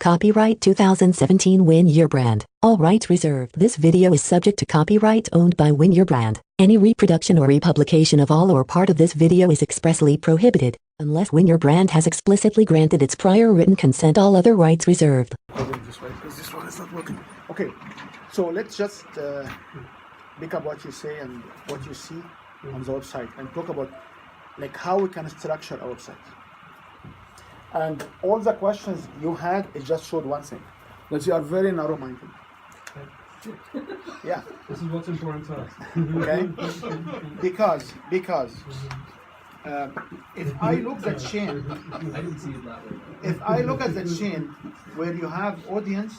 Copyright 2017 Win Your Brand. All rights reserved. This video is subject to copyright owned by Win Your Brand. Any reproduction or republication of all or part of this video is expressly prohibited, unless Win Your Brand has explicitly granted its prior written consent. All other rights reserved. This way, because this one is not working. Okay, so let's just pick up what you say and what you see on the website and talk about like how we can structure our website. And all the questions you had, it just showed one thing, that you are very narrow-minded. Yeah. This is what's important to us. Okay. Because if I look at chain, I didn't see it that way. if I look at the chain where you have audience,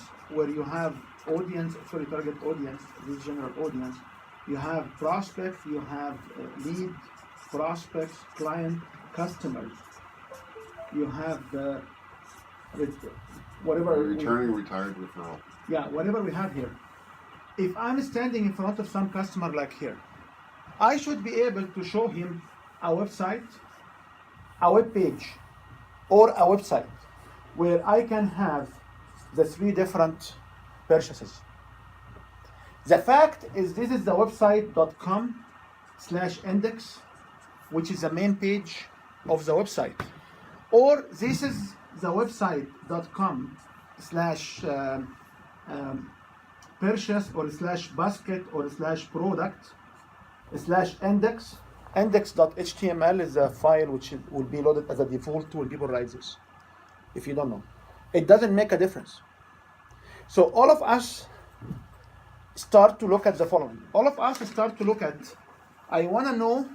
target audience, this general audience, you have prospects, you have lead, prospects, client, customers. You have whatever returning retired referral. Yeah, whatever we have here. If I'm standing in front of some customer like here, I should be able to show him a website, a web page, or a website where I can have the three different purchases. The fact is, this is the website.com/index, which is the main page of the website. Or this is the website.com/purchase or /basket or /product /index. Index.html is a file which will be loaded as a default when people write this. If you don't know, it doesn't make a difference. So all of us start to look at the following. All of us start to look at, I want to know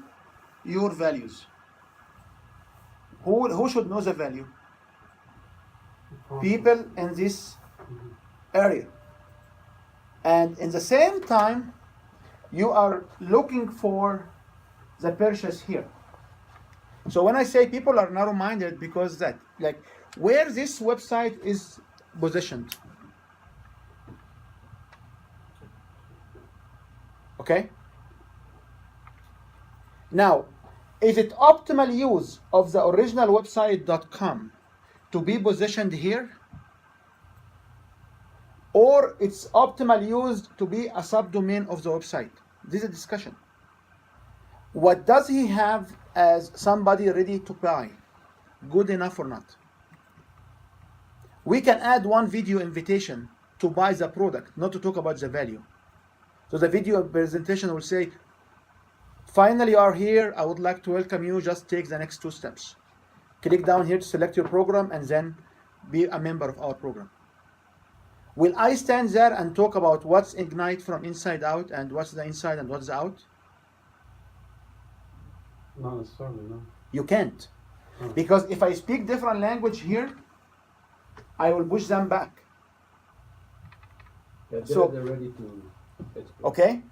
your values. Who should know the value? People in this area. And in the same time, you are looking for the purchase here. So when I say people are narrow-minded, because that, like, where this website is positioned. Okay? Now, is it optimal use of the original website.com to be positioned here? Or it's optimal used to be a subdomain of the website? This is a discussion. What does he have as somebody ready to buy? Good enough or not? We can add one video invitation to buy the product, not to talk about the value. So the video presentation will say, finally you are here, I would like to welcome you, just take the next 2 steps. Click down here to select your program and then be a member of our program. Will I stand there and talk about what's Ignite from inside out and what's the inside and what's the out? Not necessarily, no. You can't. Because if I speak different language here, I will push them back. Yeah, So- they're ready to explore. Okay?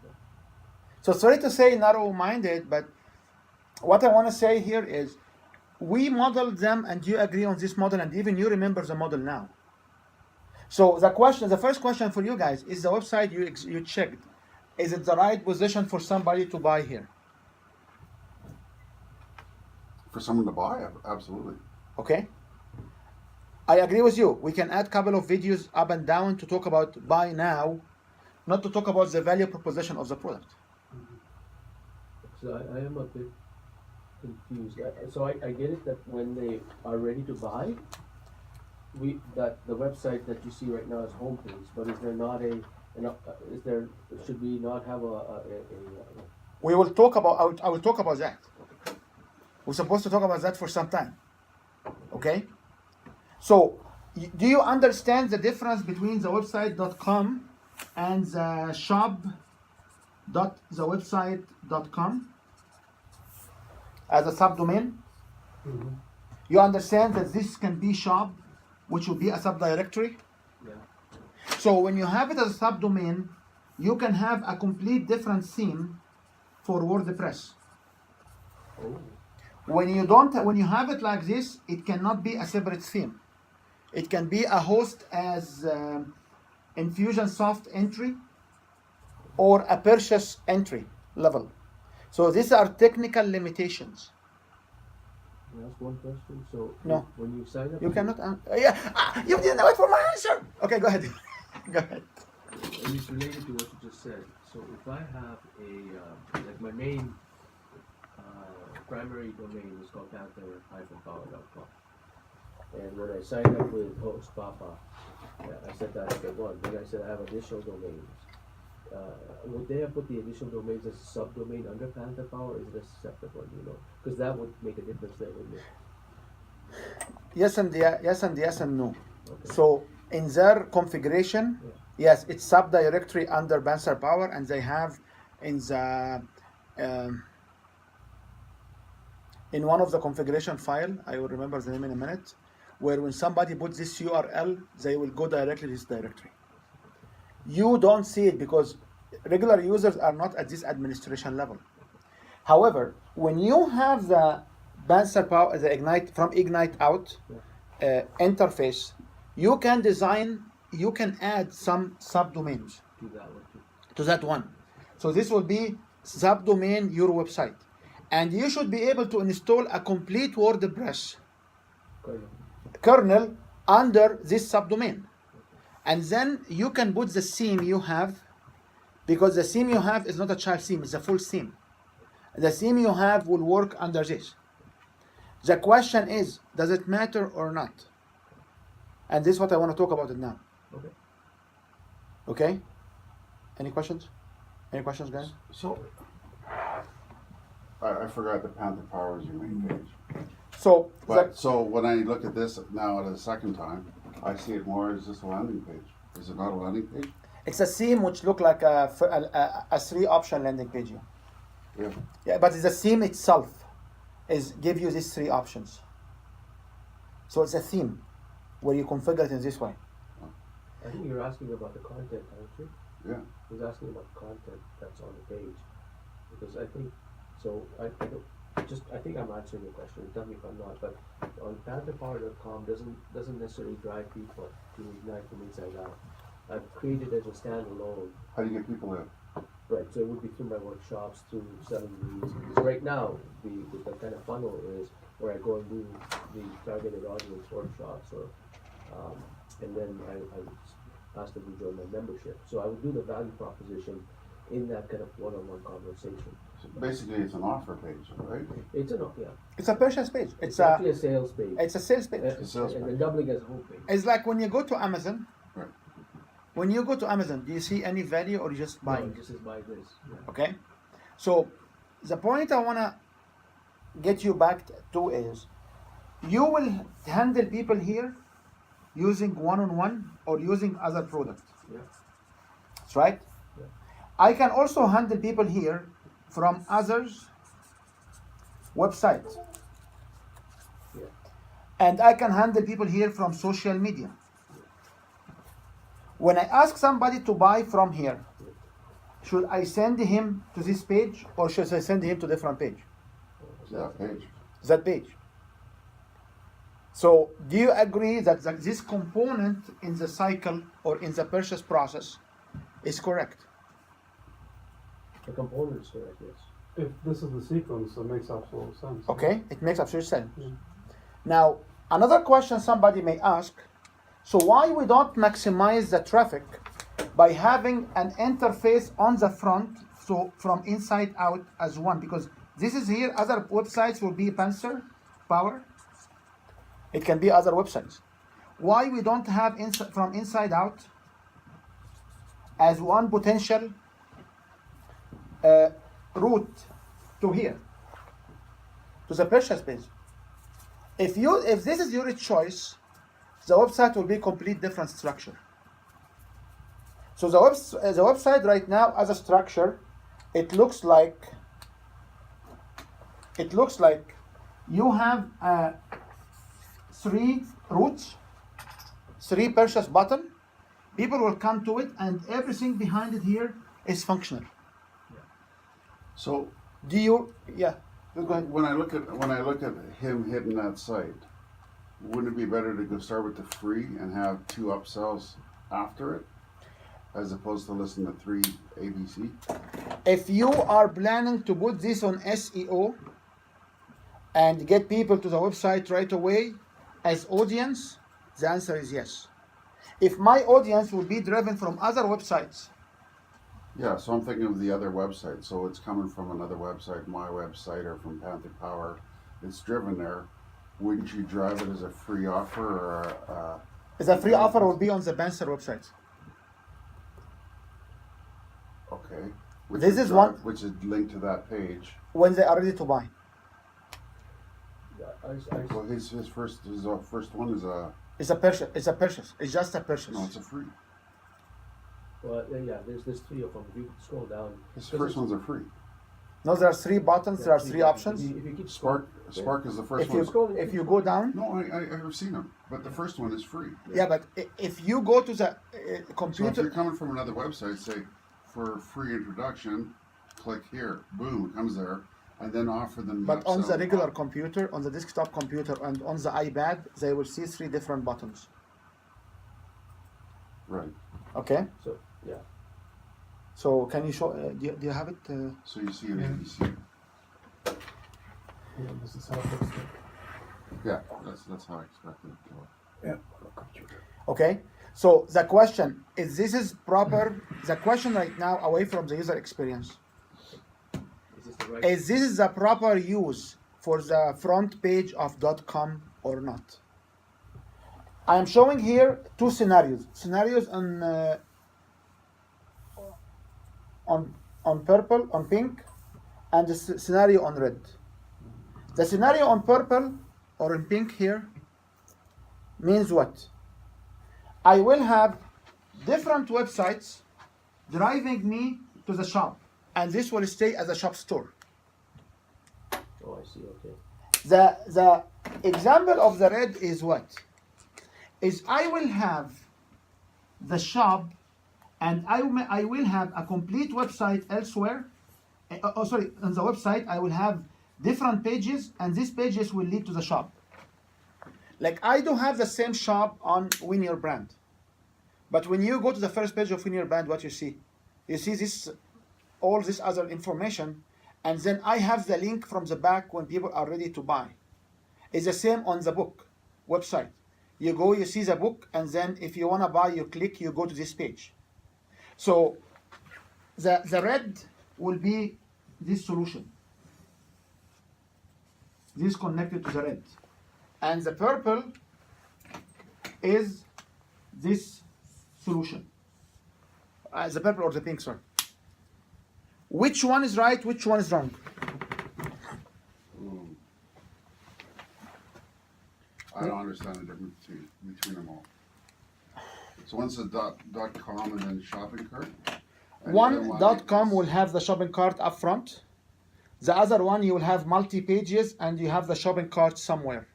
So sorry to say narrow-minded, but what I want to say here is we modeled them and you agree on this model and even you remember the model now. So the first question for you guys is the website you checked. Is it the right position for somebody to buy here? For someone to buy, absolutely. Okay? I agree with you. We can add a couple of videos up and down to talk about buy now, not to talk about the value proposition of the product. So I am a bit confused. So I get it that when they are ready to buy, that the website that you see right now is homepage, but is there not should we not have We will talk about, I will talk about that. We're supposed to talk about that for some time. Okay? So, do you understand the difference between the website.com and the shop.thewebsite.com as a subdomain? Mm-hmm. You understand that this can be shop, which will be a subdirectory? Yeah. So when you have it as a subdomain, you can have a complete different theme for WordPress. Oh. When you have it like this, it cannot be a separate theme. It can be a host as Infusionsoft entry or a purchase entry level. So these are technical limitations. Can I ask one question? So No. when you sign up, You to- cannot. You didn't wait for my answer. Okay, go ahead. Go ahead. And it's related to what you just said. So if I have a like my main primary domain is called panther-power.com, and when I signed up with host Papa, I set that up at one. Then I said I have additional domains. Would they have put the additional domains as a subdomain under Panther Power, or is it a separate one? You know, because that would make a difference there, wouldn't it? Yes and no. Okay. So in their configuration, yes, it's subdirectory under Panther Power, and they have in the in one of the configuration file, I will remember the name in a minute, where when somebody puts this URL, they will go directly to this directory. You don't see it because regular users are not at this administration level. However, when you have the Panther Power, the Ignite from Ignite out interface, you can add some subdomains Do that one too. to that one. So this will be subdomain your website. And you should be able to install a complete WordPress kernel under this subdomain. And then you can put the theme you have, because the theme you have is not a child theme, it's a full theme. The theme you have will work under this. The question is, does it matter or not? And this is what I want to talk about it now. Okay. Okay? Any questions? Any questions, guys? So, I forgot the Panther Power is your main page. So, But, so when I look at this now the second time, I see it more as just a landing page. Is it not a landing page? it's a theme which look like a 3-option landing page. Yeah. Yeah, but the theme itself is give you these 3 options. So it's a theme where you configure it in this way. I think you're asking about the content, aren't you? Yeah. He's asking about the content that's on the page, because I think so. I think I'm answering your question. Tell me if I'm not. But on pantherpower.com doesn't necessarily drive people to Ignite from inside out. I've created it as a standalone. How do you get people in? Right, so it would be through my workshops, through selling leads. Because right now, the kind of funnel is where I go and do the targeted audience workshops, or and then I ask them to join my membership. So I would do the value proposition in that kind of one-on-one conversation. So basically, it's an offer page, right? It's It's a purchase page. it's actually a sales page. It's a sales page. a sales and page. then doubling as a home page. It's like when you go to Amazon. Right. When you go to Amazon, do you see any value or you just No, buying? it just says buy this. Yeah. Okay. So the point I wanna get you back to is, you will handle people here using one-on-one or using other products. Yeah. That's right. Yeah. I can also handle people here from others' websites. Yeah. And I can handle people here from social media. When I ask somebody to buy from here, should I send him to this page or should I send him to different page? That page. That page. So do you agree that this component in the cycle or in the purchase process is correct? The component is correct, yes. If this is the sequence, it makes absolute sense. Okay, it makes absolute sense. Yeah. Now, another question somebody may ask, so why we don't maximize the traffic by having an interface on the front, so from inside out as one? Because this is here, other websites will be Panther Power. It can be other websites. Why we don't have from inside out as one potential route to here, to the purchase page? If this is your choice, the website will be complete different structure. So the website right now as a structure, it looks like you have 3 routes, 3 purchase button. People will come to it, and everything behind it here is functional. So Do you? Yeah. Go ahead. when I look at him hitting that site, wouldn't it be better to go start with the free and have 2 upsells after it, as opposed to listen to 3 ABC? If you are planning to put this on SEO, and get people to the website right away as audience? The answer is yes. If my audience will be driven from other websites, Yeah, so I'm thinking of the other website. So it's coming from another website, my website, or from Panther Power. It's driven there. Wouldn't you drive it as a free offer or the free offer will be on the Banster website. okay? This is one- which is linked to that page. When they are ready to buy. Well, his first one is a It's a purchase. It's a purchase. It's just a purchase. no, it's a free. Well, yeah, there's three of them. If you scroll down. His first ones are free. No, there are 3 buttons. There are 3 options. If you keep Spark is the first one. If you go down, No, I've seen them, but the first one is free. yeah, but if you go to the So if computer, you're coming from another website, say for free introduction, click here, boom, it comes there, and then offer them. but on the upsell. regular computer, on the desktop computer, and on the iPad, they will see 3 different buttons. Right. Okay. So yeah. So can you show? Do you have it? So you see it. Yeah. You see it. Yeah, this is how it looks like. Yeah, that's how I expected it to look. Yeah. Okay. So the question is: this is proper? The question right now, away from the user experience, Is this the right? is this the proper use for the front page of .com or not? I am showing here 2 scenarios. Scenarios on purple, on pink, and the scenario on red. The scenario on purple or in pink here means what? I will have different websites driving me to the shop, and this will stay as a shop store. Oh, I see. Okay. The example of the red is what? Is I will have the shop, and I will have a complete website elsewhere. On the website I will have different pages, and these pages will lead to the shop. Like I do have the same shop on Win Your Brand, but when you go to the first page of Win Your Brand, what you see? You see this, all this other information, and then I have the link from the back when people are ready to buy. It's the same on the book website. You go, you see the book, and then if you want to buy, you click, you go to this page. So the red will be this solution. This connected to the red. And the purple is this solution. The purple or the pink, sorry. Which one is right, which one is wrong? I don't understand the difference between them all. So one's a .com and then shopping cart. And the other One .com is- will have the shopping cart up front. The other one you will have multi pages and you have the shopping cart somewhere,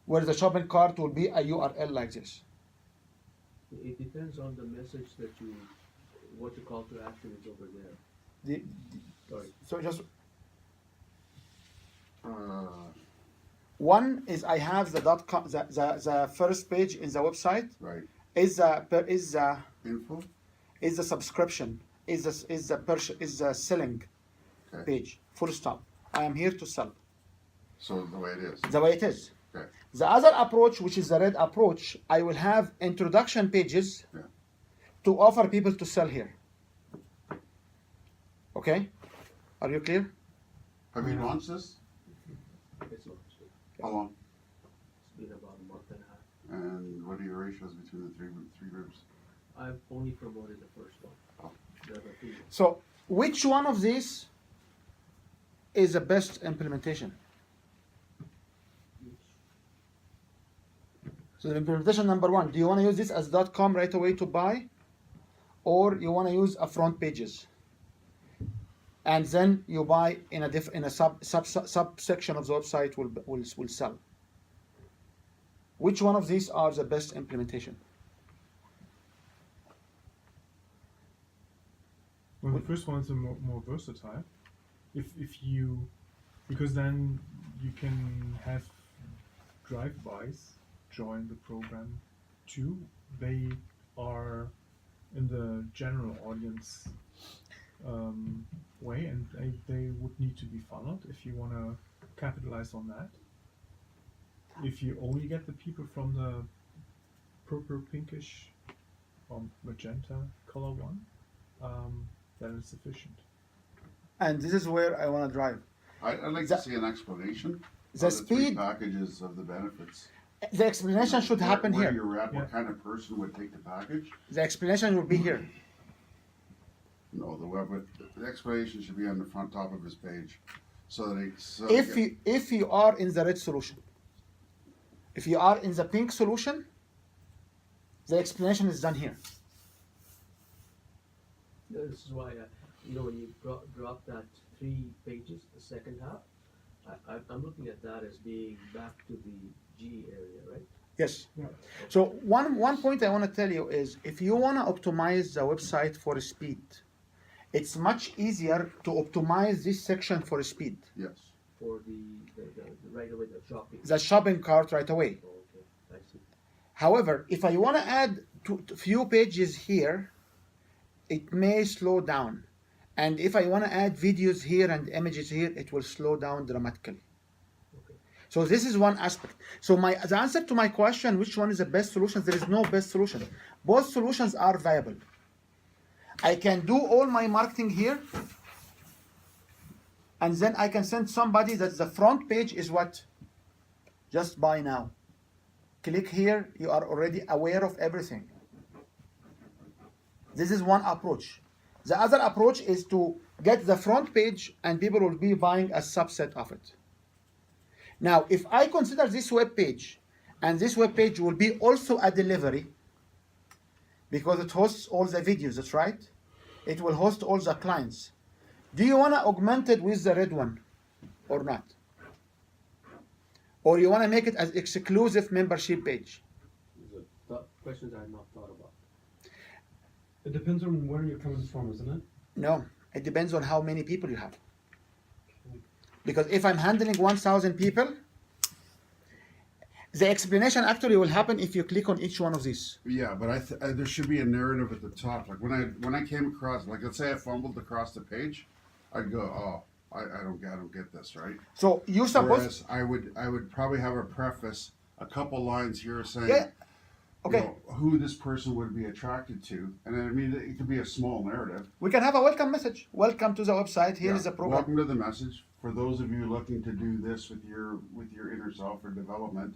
where the shopping cart will be a URL like this. It depends on the message that you, what the call to action is over there. The- Sorry. so just Uh, one is I have the .com, the first page in the website right. is the Info. is the subscription, is the purchase, is the selling Okay. page. Full stop. I am here to sell. So the way it is. The way it is. Okay. The other approach, which is the red approach, I will have introduction pages Yeah. to offer people to sell here. Okay? Are you clear? Have you launched this? It's launched. How long? It's been about a month and a half. And what are your ratios between the three groups? I've only promoted the first one. Oh. The other two. So, which one of these is the best implementation? So, implementation number 1, do you want to use this as .com right away to buy? Or you want to use a front pages? And then you buy in a subsection of the website will sell. Which one of these are the best implementation? Well, the first one is more versatile. If you, because then you can have drive-bys join the program too. They are in the general audience way, and they would need to be followed if you want to capitalize on that. If you only get the people from the purple, pinkish, or magenta color one, then it's sufficient. And this is where I want to drive. I'd like The- to see an explanation the of the three speed- packages of the benefits. The explanation should happen Where here. you're at, what Yeah. kind of person would take the package? The explanation will be here. No, the explanation should be on the front top of his page, so that If you are in the red solution, if you are in the pink solution, the explanation is done here. This is why, when you drop that 3 pages, the second half, I'm looking at that as being back to the G area, right? Yes. So one point I want to tell you is, if you want to optimize the website for speed, it's much easier to optimize this section for speed. yes. For the right away, the shopping. The shopping cart right away. Oh, okay, I see. However, if I want to add few pages here, it may slow down. And if I want to add videos here and images here, it will slow down dramatically. Okay. So this is one aspect. So the answer to my question, which one is the best solution? There is no best solution. Both solutions are viable. I can do all my marketing here, and then I can send somebody that the front page is what? Just buy now. Click here, you are already aware of everything. This is one approach. The other approach is to get the front page and people will be buying a subset of it. Now, if I consider this web page, and this web page will be also a delivery, because it hosts all the videos, that's right? It will host all the clients. Do you want to augment it with the red one or not? Or you want to make it as exclusive membership page? These are questions I have not thought about. It depends on where you're coming from, isn't it? No, it depends on how many people you have. Because if I'm handling 1,000 people, the explanation actually will happen if you click on each one of these. Yeah, but there should be a narrative at the top. Like when I came across, like let's say I fumbled across the page, I'd go, oh, I don't get this, right? So you're supposed, Whereas I would probably have a preface, a couple lines here saying, yeah, okay. you know, who this person would be attracted to, and I mean it could be a small narrative. We can have a welcome message. Welcome to the website. Here is Yeah. the program. Welcome to the message. For those of you looking to do this with your inner self or development,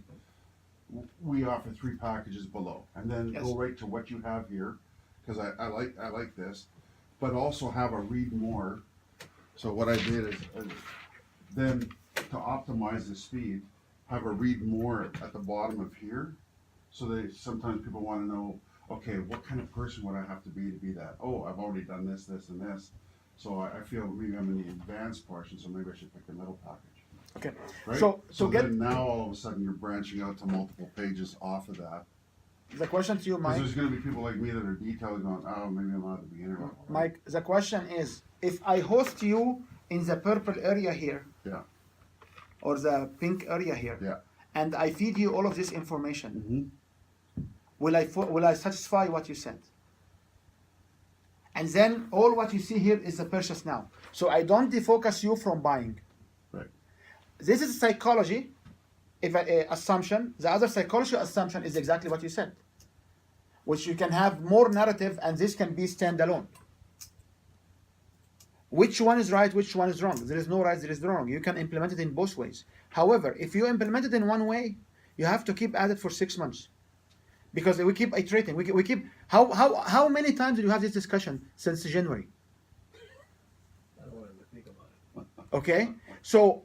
we offer 3 packages below, and then Yes. go right to what you have here, because I like this, but also have a read more. So what I did is then to optimize the speed, have a read more at the bottom of here, so that sometimes people want to know, okay, what kind of person would I have to be that? Oh, I've already done this, this, and this. So I feel maybe I'm in the advanced portion, so maybe I should pick the middle package. Okay. Right? So get then now all of a sudden you're branching out to multiple pages off of that. the question to you, Because Mike. there's going to be people like me that are detailed going, oh, maybe I'm not at the beginner level. Mike, the question is, if I host you in the purple area here, Yeah. or the pink area here, Yeah. and I feed you all of this information, Mm-hmm. will I satisfy what you said? And then all what you see here is the purchase now. So I don't defocus you from buying. Right. This is psychology assumption. The other psychology assumption is exactly what you said, which you can have more narrative and this can be standalone. Which one is right, which one is wrong? There is no right, there is no wrong. You can implement it in both ways. However, if you implement it in one way, you have to keep at it for 6 months. Because we keep iterating. We keep how many times did you have this discussion since January? I don't want to think about it. Okay, so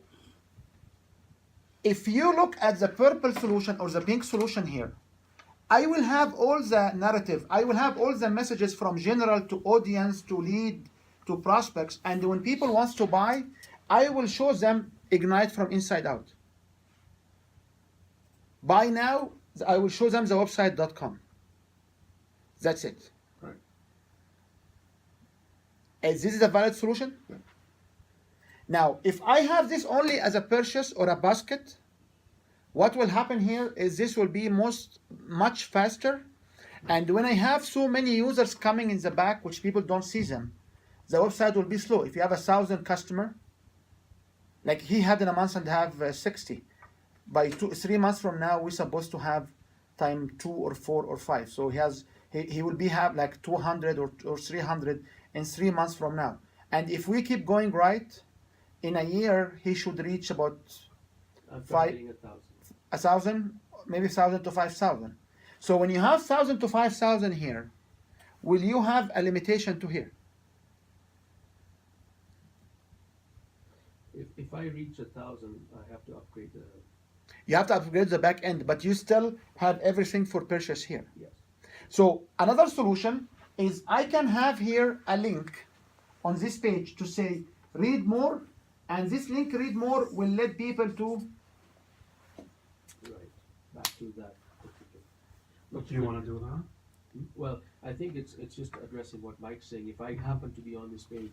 if you look at the purple solution or the pink solution here, I will have all the narrative. I will have all the messages from general to audience to lead to prospects, and when people wants to buy, I will show them Ignite from inside out. Buy now. I will show them the website.com. That's it. Right. Is this a valid solution? Yeah. Now, if I have this only as a purchase or a basket, what will happen here is this will be much faster. And when I have so many users coming in the back, which people don't see them, the website will be slow. If you have 1,000 customer, Like he had in a month and a half 60. By 3 months from now, we're supposed to have time 2 or 4 or 5. So he will be have like 200 or 300 in 3 months from now. And if we keep going right, in a year he should reach about I'm Five- targeting 1,000. 1,000, maybe 1,000 to 5,000. So when you have 1,000 to 5,000 here, will you have a limitation to here? If I reach 1,000, I have to upgrade the, You have to upgrade the back end, but you still have everything for purchase here. yes. So another solution is I can have here a link on this page to say read more, and this link read more will let people to Right, back to that particular. What do you wanna do now? Well, I think it's just addressing what Mike's saying. If I happen to be on this page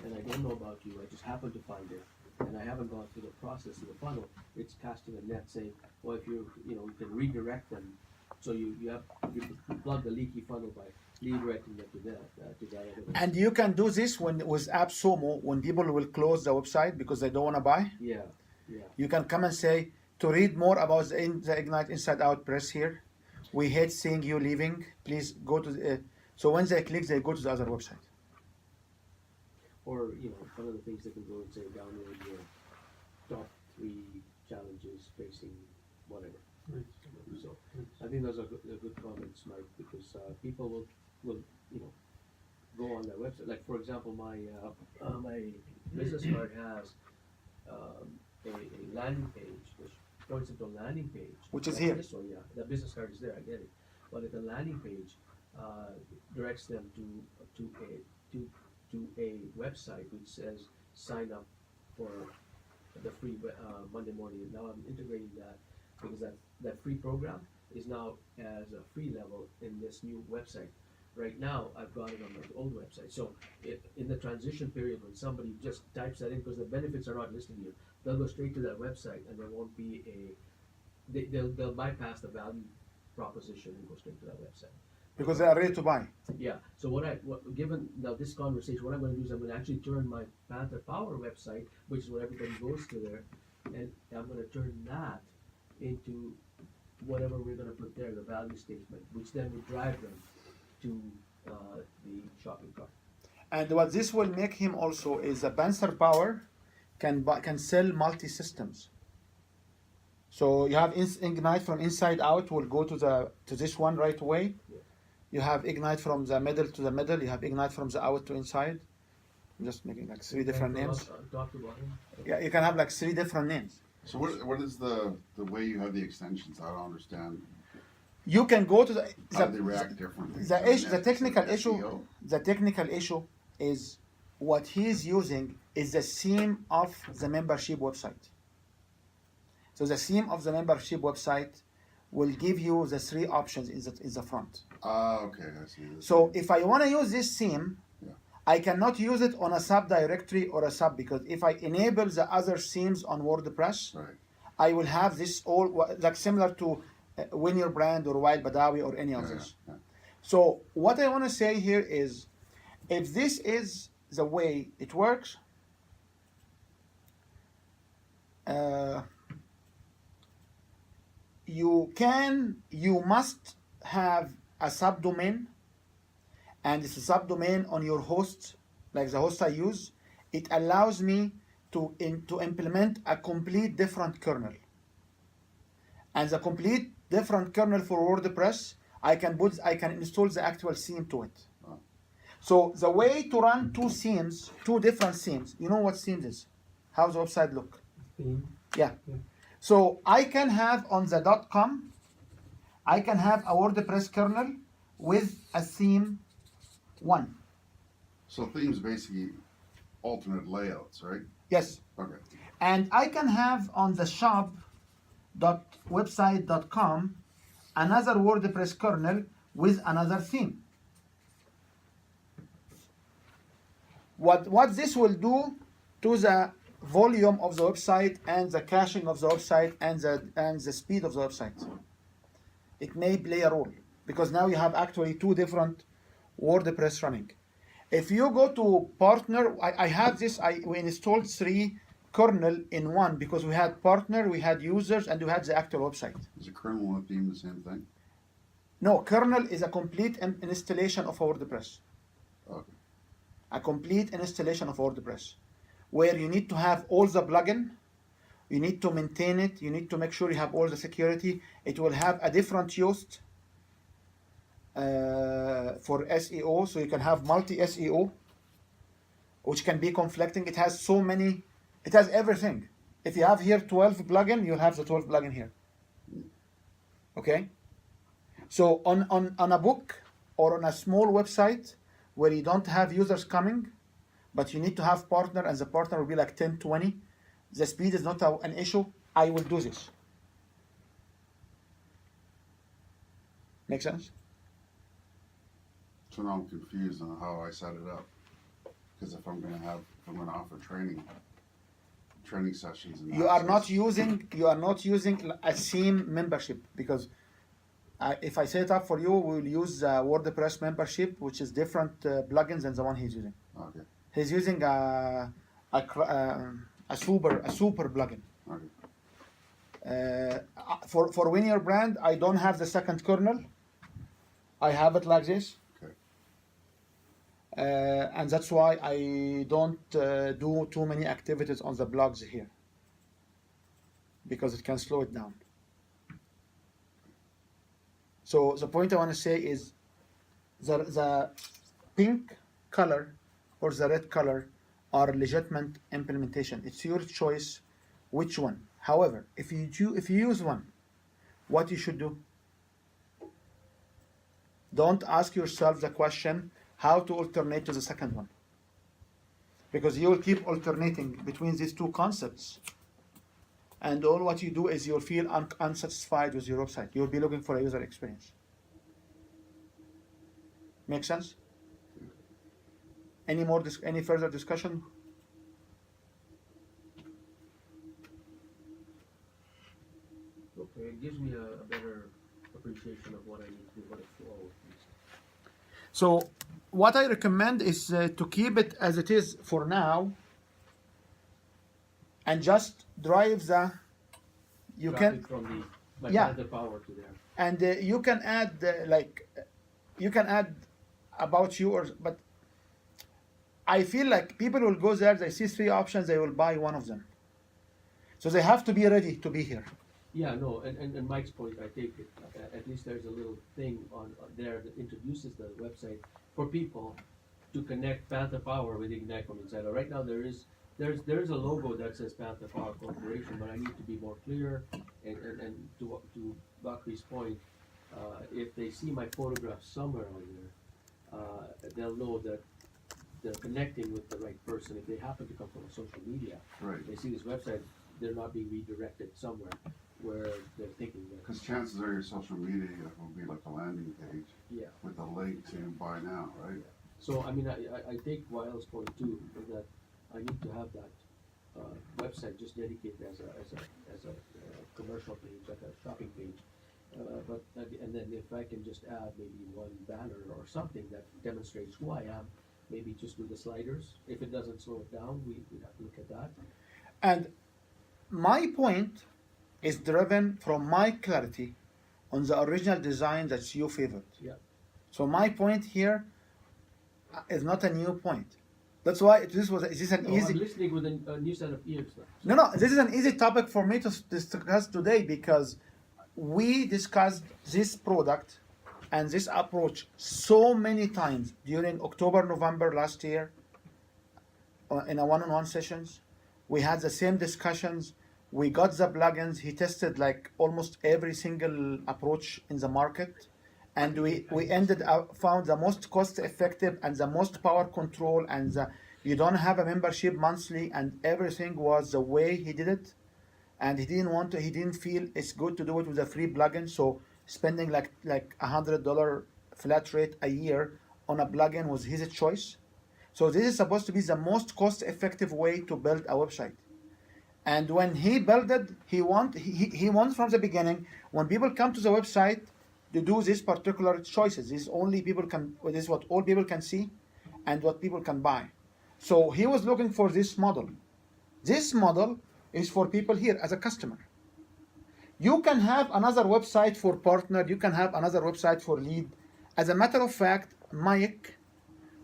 and I don't know about you, I just happen to find it, and I haven't gone through the process of the funnel, it's casting a net saying, well, if you can redirect them, so you plug the leaky funnel by redirecting them to that other one. and you can do this with AppSumo when people will close the website because they don't want to buy. Yeah, You can come and say to read more about the Ignite Inside Out, press here. We hate seeing you leaving. Please go to the, so when they click, they go to the other website. or, one of the things they can go and say, download your top 3 challenges facing whatever. Right. So I think those are good comments, Mike, because people will go on their website. Like for example, my business card has a landing page which points into a landing page. Which is like here. This one, yeah, the business card is there. I get it, but at the landing page directs them to a website which says sign up for the free Monday morning. Now I'm integrating that because that free program is now as a free level in this new website. Right now, I've got it on the old website. So in the transition period, when somebody just types that in, because the benefits are not listed here, they'll go straight to that website and there won't be they'll bypass the value proposition and go straight to that website. Because they are ready to buy. Yeah, so given now this conversation, what I'm gonna do is I'm gonna actually turn my Panther Power website, which is what everybody goes to there, and I'm gonna turn that into whatever we're gonna put there, the value statement, which then would drive them to the shopping cart. And what this will make him also is a Panther Power can sell multi-systems. So you have Ignite from inside out will go to this one right away. Yeah. You have Ignite from the middle to the middle. You have Ignite from the out to inside. I'm just making like 3 different names. Top to bottom. Yeah, you can have like 3 different names. So what is the way you have the extensions? I don't understand. You can go to How do they react differently? the technical issue. SEO? The technical issue is what he's using is the theme of the membership website. So the theme of the membership website will give you the 3 options in the front. Ah, okay, I see. So if I want to use this theme, Yeah. I cannot use it on a subdirectory or a sub, because if I enable the other themes on WordPress, Right. I will have this all like similar to Win Your Brand or Wild Badawi or any Yeah, others. yeah. So what I want to say here is, if this is the way it works, you must have a subdomain, and it's a subdomain on your host, like the host I use. It allows me to implement a complete different kernel. And the complete different kernel for WordPress, I can install the actual theme to it. Oh. So the way to run 2 different themes, you know what themes is? How the website look? Theme. Yeah. Yeah. So I can have on the .com, I can have a WordPress kernel with a theme 1. So themes basically alternate layouts, right? Yes. Okay. And I can have on the shop.website.com another WordPress kernel with another theme. What this will do to the volume of the website and the caching of the website and the speed of the website, it may play a role, because now you have actually 2 different WordPress running. If you go to partner, I have this. We installed 3 kernel in one because we had partner, we had users, and we had the actual website. Is a kernel and a theme the same thing? No, kernel is a complete installation of WordPress. Okay. A complete installation of WordPress, where you need to have all the plugin, you need to maintain it, you need to make sure you have all the security. It will have a different Yoast for SEO, so you can have multi SEO, which can be conflicting. It has so many, it has everything. If you have here 12 plugin, you'll have the 12 plugin here. Okay? So on a book or on a small website where you don't have users coming, but you need to have partner, and the partner will be like 10, 20, the speed is not an issue, I will do this. Make sense? So now I'm confused on how I set it up. Because if I'm gonna offer training sessions and You are not access- using a theme membership, because if I set it up for you, we will use WordPress membership, which is different plugins than the one he's using. Okay, He's using a super plugin. okay. For Win Your Brand, I don't have the second kernel. I have it like this. Okay. And that's why I don't do too many activities on the blogs here, because it can slow it down. So the point I want to say is the pink color or the red color are legitimate implementation. It's your choice which one. However, if you use one, what you should do? Don't ask yourself the question how to alternate to the second one, because you will keep alternating between these two concepts, and all what you do is you'll feel unsatisfied with your website. You'll be looking for a user experience. Make sense? Any further discussion? Okay, it gives me a better appreciation of what I need to do, what it flow is. So what I recommend is to keep it as it is for now, and just drive the. You Traffic can from my Yeah. Panther Power to there. and you can add you can add about you, but I feel like people will go there, they see 3 options, they will buy one of them. So they have to be ready to be here. Yeah, no, and Mike's point, I take it. At least there's a little thing on there that introduces the website for people to connect Panther Power with Ignite from Insider. Right now, there's a logo that says Panther Power Corporation, but I need to be more clear. And to Bakri's point, if they see my photograph somewhere on there, they'll know that they're connecting with the right person. If they happen to come from social media, Right. they see this website, they're not being redirected somewhere where they're thinking that. Because chances are your social media will be like a landing page Yeah. with a link to buy now, right? So I mean, I take Wael's point too, that I need to have that website just dedicated as a commercial page, like a shopping page. And then if I can just add maybe one banner or something that demonstrates who I am, maybe just with the sliders. If it doesn't slow it down, we have to look at that. And my point is driven from my clarity on the original design that you favored. Yeah. So my point here is not a new point. That's why this is an No, easy. I'm listening with a new set of ears No, now. no, this is an easy topic for me to discuss today, because we discussed this product and this approach so many times during October, November last year in a one-on-one sessions. We had the same discussions. We got the plugins. He tested like almost every single approach in the market, and we ended up found the most cost effective and the most power control, and you don't have a membership monthly, and everything was the way he did it. And he didn't feel it's good to do it with a free plugin. So spending like $100 flat rate a year on a plugin was his choice. So this is supposed to be the most cost effective way to build a website. And when he built it, he wants from the beginning, when people come to the website, to do these particular choices. This is what all people can see and what people can buy. So he was looking for this model. This model is for people here as a customer. You can have another website for partner, you can have another website for lead. As a matter of fact, Mike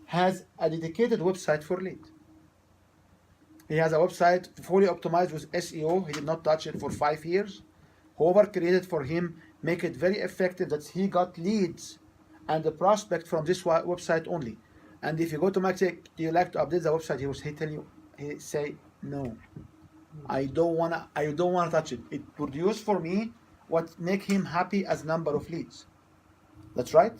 has a dedicated website for lead. He has a website fully optimized with SEO. He did not touch it for 5 years. Whoever created for him make it very effective that he got leads and the prospect from this website only. And if you go to Mike, say, do you like to update the website? He say, no. I don't wanna touch it. It produce for me what make him happy as number of leads. That's right.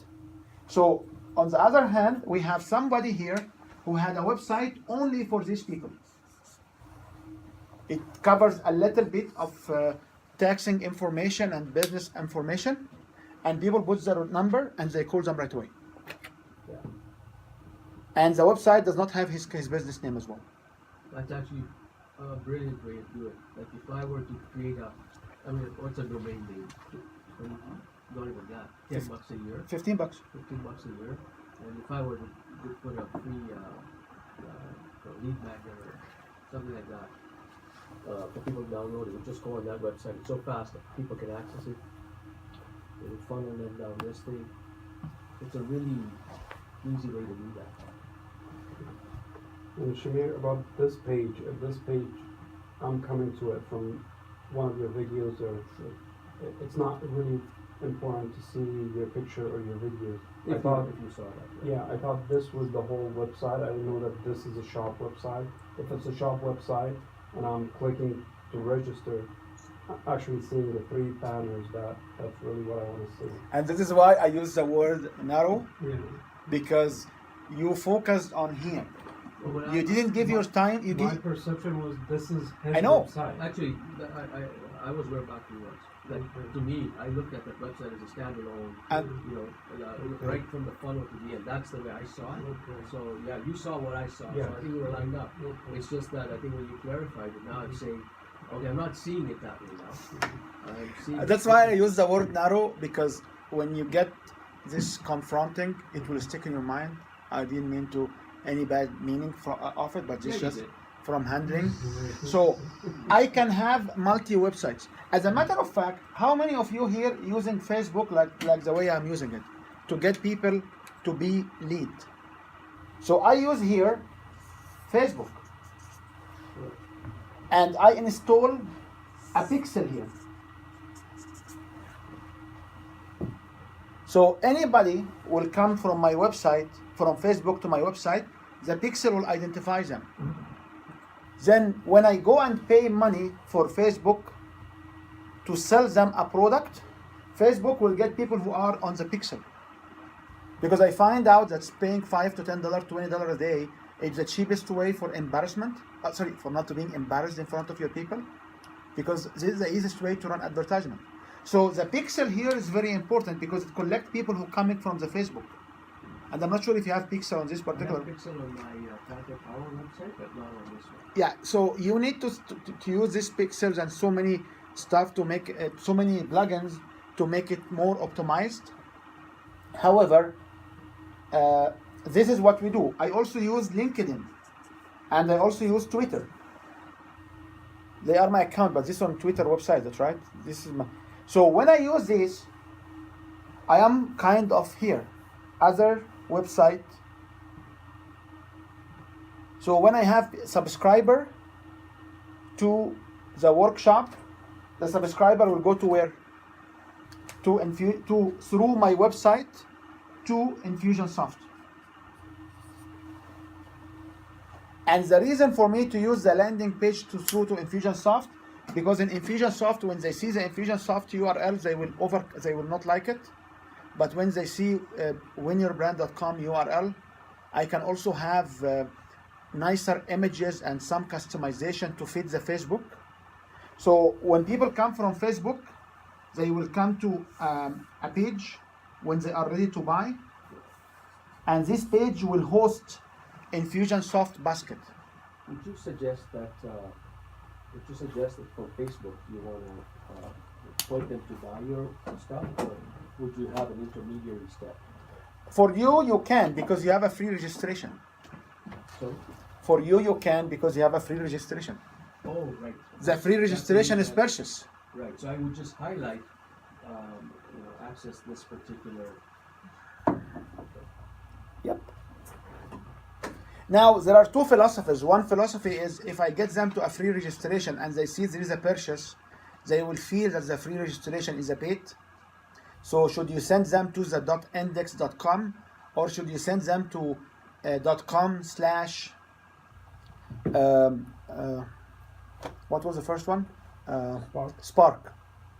So on the other hand, we have somebody here who had a website only for these people. It covers a little bit of taxing information and business information, and people put their number and they call them right away. Yeah. And the website does not have his business name as well. That's actually a brilliant way to do it. Like if I were to create what's a domain name? Not even that. $10 a year. 15 bucks. $15 a year. And if I were to put a free lead magnet or something like that for people to download, it would just go on that website. It's so fast that people can access it. It would funnel them down this thing. It's a really easy way to do that. And Shamir, about this page, I'm coming to it from one of your videos, or it's not really important to see your picture or your videos. If you saw that. Right? Yeah, I thought this was the whole website. I didn't know that this is a shop website. If it's a shop website and I'm clicking to register, actually seeing the 3 banners, that's really what I want to see. And this is why I use the word narrow, Yeah. because you focused on him. Well, You didn't give your time. You My did. perception was this is his I know. website. Actually, I was where Bakri was. Like, to me, I looked at that website as a standalone, And right from the funnel to the end. That's the way I saw it. Okay. So, yeah, you saw what I saw. Yeah. So I think we were lined up. Okay. It's just that I think when you clarified it, now I'm saying, okay, I'm not seeing it that way now. I'm seeing that's why I use the word narrow, because when you get this confronting, it will stick in your mind. I didn't mean to any bad meaning of it, but Yeah, it's you just did. from handling. So I can have multi websites. As a matter of fact, how many of you here using Facebook like the way I'm using it to get people to be lead? So I use here Facebook, and I install a pixel here. So anybody will come from my website, from Facebook to my website, the pixel will identify them. Then when I go and pay money for Facebook to sell them a product, Facebook will get people who are on the pixel. Because I find out that paying $5 to $10, $20 a day is the cheapest way for embarrassment. For not being embarrassed in front of your people. Because this is the easiest way to run advertisement. So the pixel here is very important because it collects people who coming from the Facebook. And I'm not sure if you have pixel on this I have particular. Pixel on my Contact Power website, but not on this one. Yeah, so you need to use these pixels and so many stuff to make so many plugins to make it more optimized. However, this is what we do. I also use LinkedIn, and I also use Twitter. They are my account, but this on Twitter website. That's right. This is my. So when I use this, I am kind of here, other website. So when I have subscriber to the workshop, the subscriber will go to where? Through my website to Infusionsoft. And the reason for me to use the landing page through to Infusionsoft, because in Infusionsoft, when they see the Infusionsoft URL, they will not like it. But when they see winyourbrand.com URL, I can also have nicer images and some customization to fit the Facebook. So when people come from Facebook, they will come to a page when they are ready to buy, and this page will host Infusionsoft basket. Would you suggest that for Facebook you want to point them to buy your stuff, or would you have an intermediary step? For you can, because you have a free registration. So For you can, because you have a free registration. Oh, right. The free That's registration the is purchase. Right, so I would just highlight, access this particular. Yep. Now, there are two philosophies. One philosophy is if I get them to a free registration and they see there is a purchase, they will feel that the free registration is a paid. So should you send them to the .index.com or should you send them to .com slash what was the first one? Spark.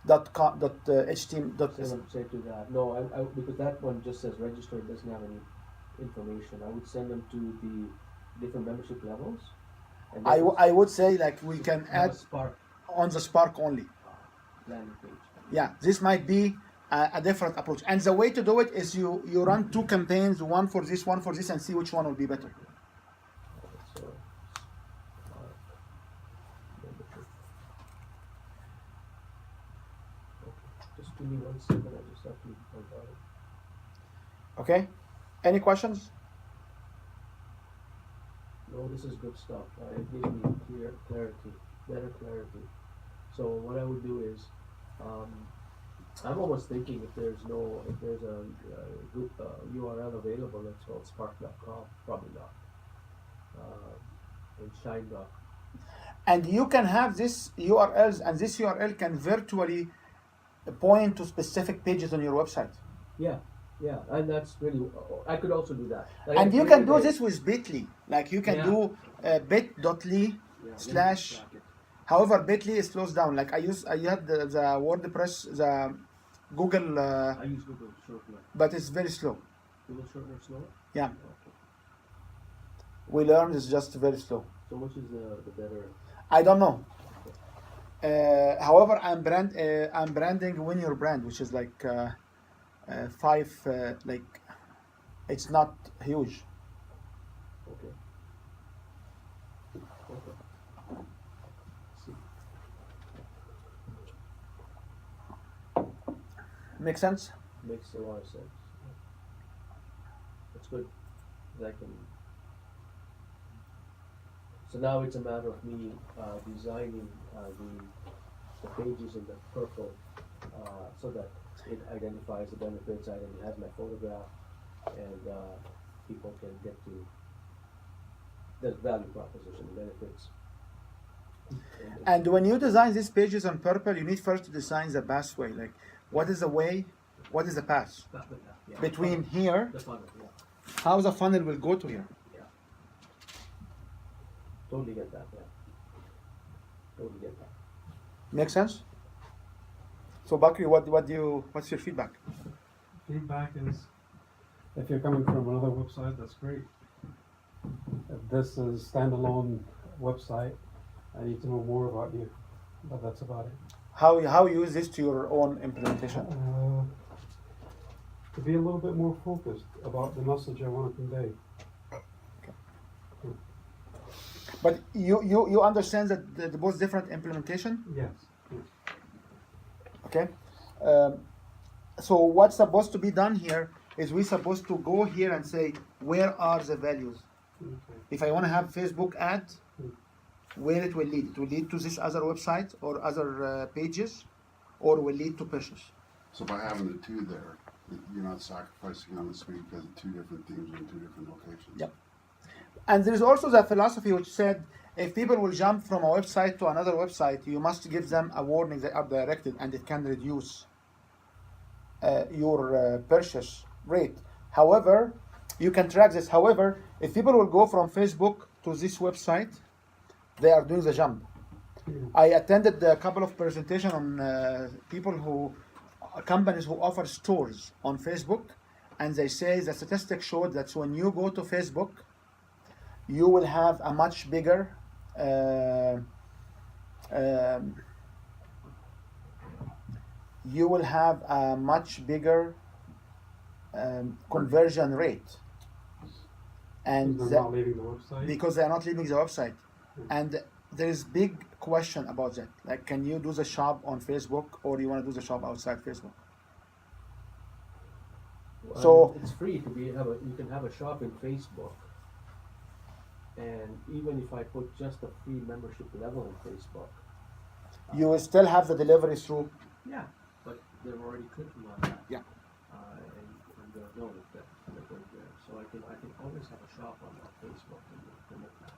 .html. Say to that. No, I because that one just says register, it doesn't have any information. I would send them to the different membership levels. And I would say like we can have a add Spark on the Spark only. landing page. Yeah, this might be a different approach. And the way to do it is you run two campaigns, one for this, and see which one will be better. So, membership. Okay, just give me 1 second. I just have to find out. Okay? Any questions? No, this is good stuff. It gives me better clarity. So what I would do is, I'm almost thinking if there's a good URL available that's called spark.com, probably not. And shine.com. And you can have this URLs, and this URL can virtually point to specific pages on your website. Yeah, and that's really. I could also do that. Like And you can do this with Bitly. Like you can Yeah. do bit.ly slash. However, Bitly is closed down. Like I had the WordPress, the Google, I use Google Shortener. but it's very slow. Google Shortener slow? Yeah, Okay. we learned it's just very slow. So which is the better? I don't know. However, I'm branding Win Your Brand, which is like it's not huge. Okay. See. Make sense? Makes a lot of sense. That's good. I can. So now it's a matter of me designing the pages in the purple so that it identifies the benefits. It has my photograph, and people can get to the value proposition, the benefits. And when you design these pages on purple, you need first to design the pathway. Like, what is the way? What is the path Yeah. between here? The funnel, yeah. How the funnel will go to here? Totally get that, yeah. Totally get that. Make sense? So, Bakri, what's your feedback? Feedback is, if you're coming from another website, that's great. If this is standalone website, I need to know more about you, but that's about it. How you use this to your own implementation? To be a little bit more focused about the message I want to convey. But you understand that the both different implementation? Yes. Yes. Okay. So what's supposed to be done here is we're supposed to go here and say, where are the values? Okay. If I want to have Facebook ad, where it will lead? It will lead to this other website or other pages, or will lead to purchase. So by having the two there, you're not sacrificing on the speed because of two different themes in two different locations. Yep. And there's also the philosophy which said, if people will jump from a website to another website, you must give them a warning they are directed, and it can reduce your purchase rate. However, you can track this. However, if people will go from Facebook to this website, they are doing the jump. I attended a couple of presentations on companies who offer stores on Facebook, and they say the statistics showed that when you go to Facebook, you will have a much bigger conversion rate, and They're not leaving the website. because they are not leaving the website. And there is big question about that. Like, can you do the shop on Facebook, or you want to do the shop outside Facebook? So- it's free to you can have a shop in Facebook. And even if I put just a free membership level on Facebook, You will still have the delivery through. yeah, but they're already clicking on that. Yeah. And they'll know that they're there. So I can always have a shop on Facebook and promote that.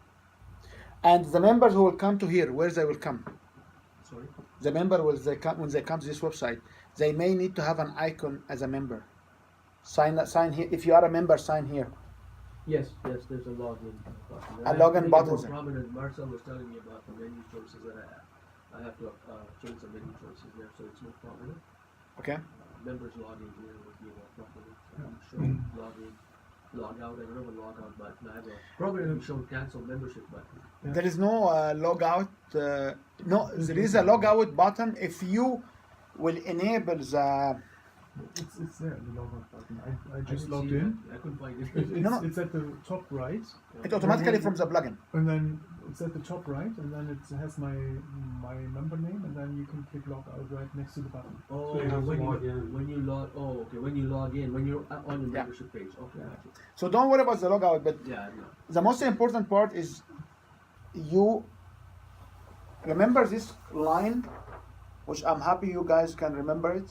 And the members who will come to here, where they will come? Sorry? The member will they come when they come to this website, they may need to have an icon as a member. Sign here. If you are a member, sign here. Yes, there's a login button. A login Make it button, more sir. prominent. Marcel was telling me about the menu choices that I have. I have to change the menu choices there so it's more prominent. Okay. Members login here would be more prominent. Show login, log out. I don't have a log out button. I have a probably show cancel membership button. There is no log out. No, there is a log out button if you will enable the. It's there, the logout button. I I just didn't logged see in. it. I couldn't find it. It's at the top right, It automatically from the plugin. and then it's at the top right, and then it has my member name, and then you can click log out right next to the button. Oh, So you have to when log you in. when you log. Oh, okay. When you log in, when you're on your Yeah. membership page. Okay, gotcha. So don't worry about the log out. But Yeah, I know. the most important part is you remember this line, which I'm happy you guys can remember it.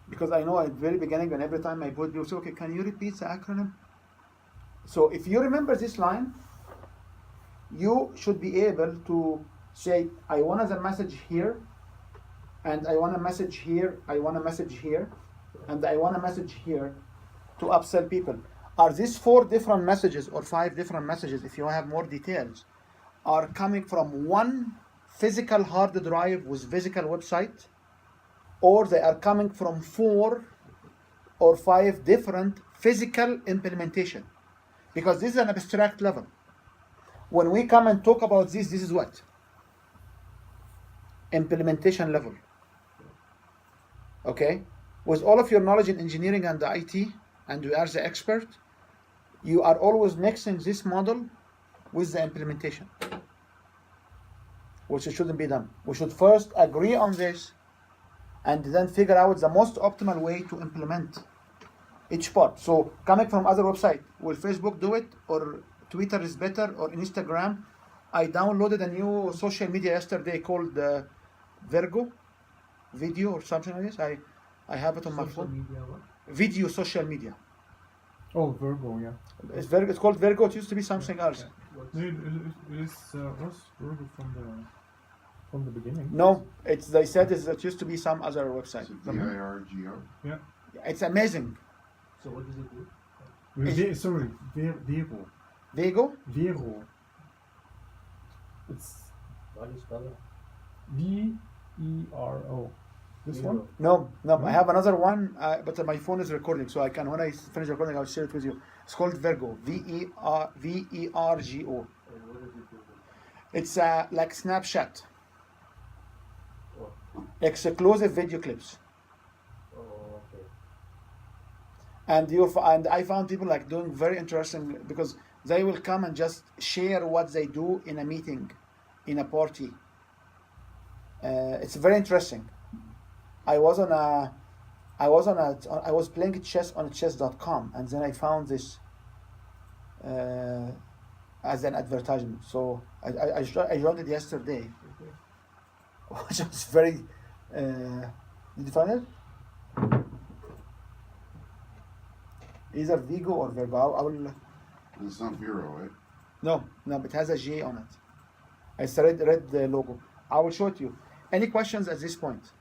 Because I know at the very beginning, and every time I put you say, okay, can you repeat the acronym? So if you remember this line, you should be able to say, I want the message here, and I want a message here, I want a message here, and I want a message here to upsell people. Are these 4 different messages or 5 different messages, if you have more details, are coming from one physical hard drive with physical website? Or they are coming from 4 or 5 different physical implementation, because this is an abstract level. When we come and talk about this is what? Implementation level. Okay? With all of your knowledge in engineering and the IT, and you are the expert, you are always mixing this model with the implementation, which shouldn't be done. We should first agree on this and then figure out the most optimal way to implement each part. So coming from other website, will Facebook do it, or Twitter is better, or Instagram? I downloaded a new social media yesterday called Virgo Video or something like this. I have it on my Social phone. media, what? Video social media. Oh, Virgo, yeah. It's called Virgo. It used to be something else. What's- No, it is was Virgo from the beginning. No, they said it used to be some other website. Is it VIRGO? Yeah. It's amazing. So what does it do? Sorry, Vero. Vigo? Vero. It's How do you spell it? VERO. This Vero. one? No, I have another one, but my phone is recording, so I can, when I finish recording, I'll share it with you. It's called Virgo, VERGO. And what does it do? It's like Snapchat, Oh, exclusive video clips. oh, okay. And I found people like doing very interesting, because they will come and just share what they do in a meeting, in a party. It's very interesting. I was playing chess on chess.com, and then I found this as an advertisement. So I joined it yesterday, which was very. Did you find it? Either Vigo or Virgo. I will. It's not Vero, right? No, but it has a J on it. It's a red logo. I will show it to you. Any questions at this point?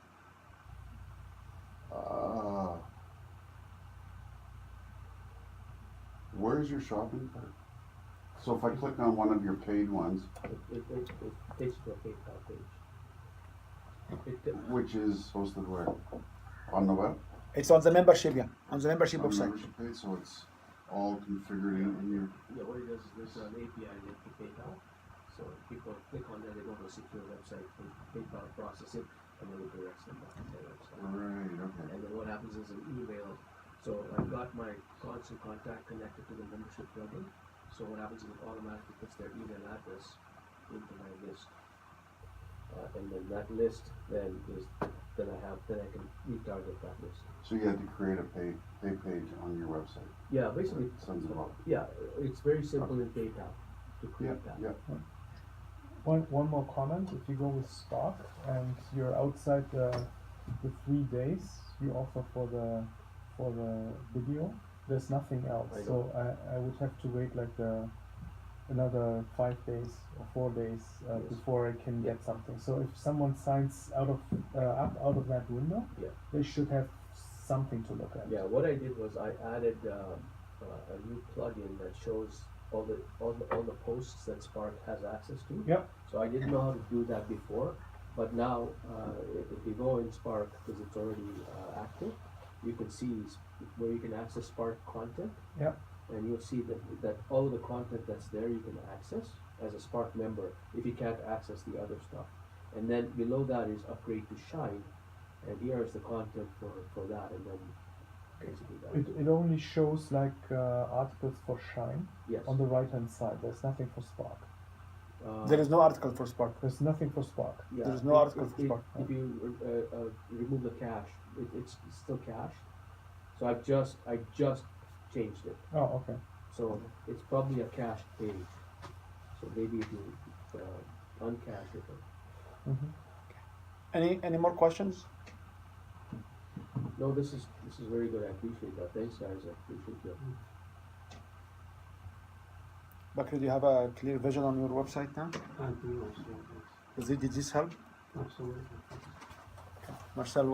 Where's your shopping cart? So if I click on one of your paid ones, It takes to a PayPal page. which is hosted where? On the web? It's on the membership, yeah. On the membership On the website. membership page, so it's all configured in your. Yeah, what it does is there's an API link to PayPal. So if people click on that, they go to a secure website, and PayPal process it, and then it directs them back to their website. Right, okay. And then what happens is an email. So I've got my constant contact connected to the membership plugin. So what happens is it automatically puts their email address into my list. And then that list then I can retarget that list. So you had to create a pay page on your website. Yeah, basically, Sums it up. yeah, it's very simple in PayPal to Yeah, create that. yeah. One more comment. If you go with Spark and you're outside the 3 days you offer for the video, there's nothing else. I So I would have to wait like another 5 days or 4 days Yes. before I can get something. So if someone signs out of that window, Yeah. they should have something to look at. Yeah, what I did was I added a new plugin that shows all the posts that Spark has access to. Yep. So I didn't know how to do that before, but now if you go in Spark, because it's already active, you can see where you can access Spark content. Yep. And you'll see that all of the content that's there you can access as a Spark member if you can't access the other stuff. And then below that is upgrade to Shine, and here is the content for that, and then basically that. It only shows like articles for Shine Yes. on the right hand side. There's nothing for Spark. There is no article for Spark. There's nothing for Spark. Yeah, There's no article for Spark. If you remove the cache, it's still cached. So I just changed it. Oh, okay. So it's probably a cached page. So maybe if you uncache it. Mhm. Any more questions? No, this is very good. I appreciate that. Thanks, guys. I appreciate that. Bakri, do you have a clear vision on your website now? I do also, yes. Did this help? Absolutely. Marcel,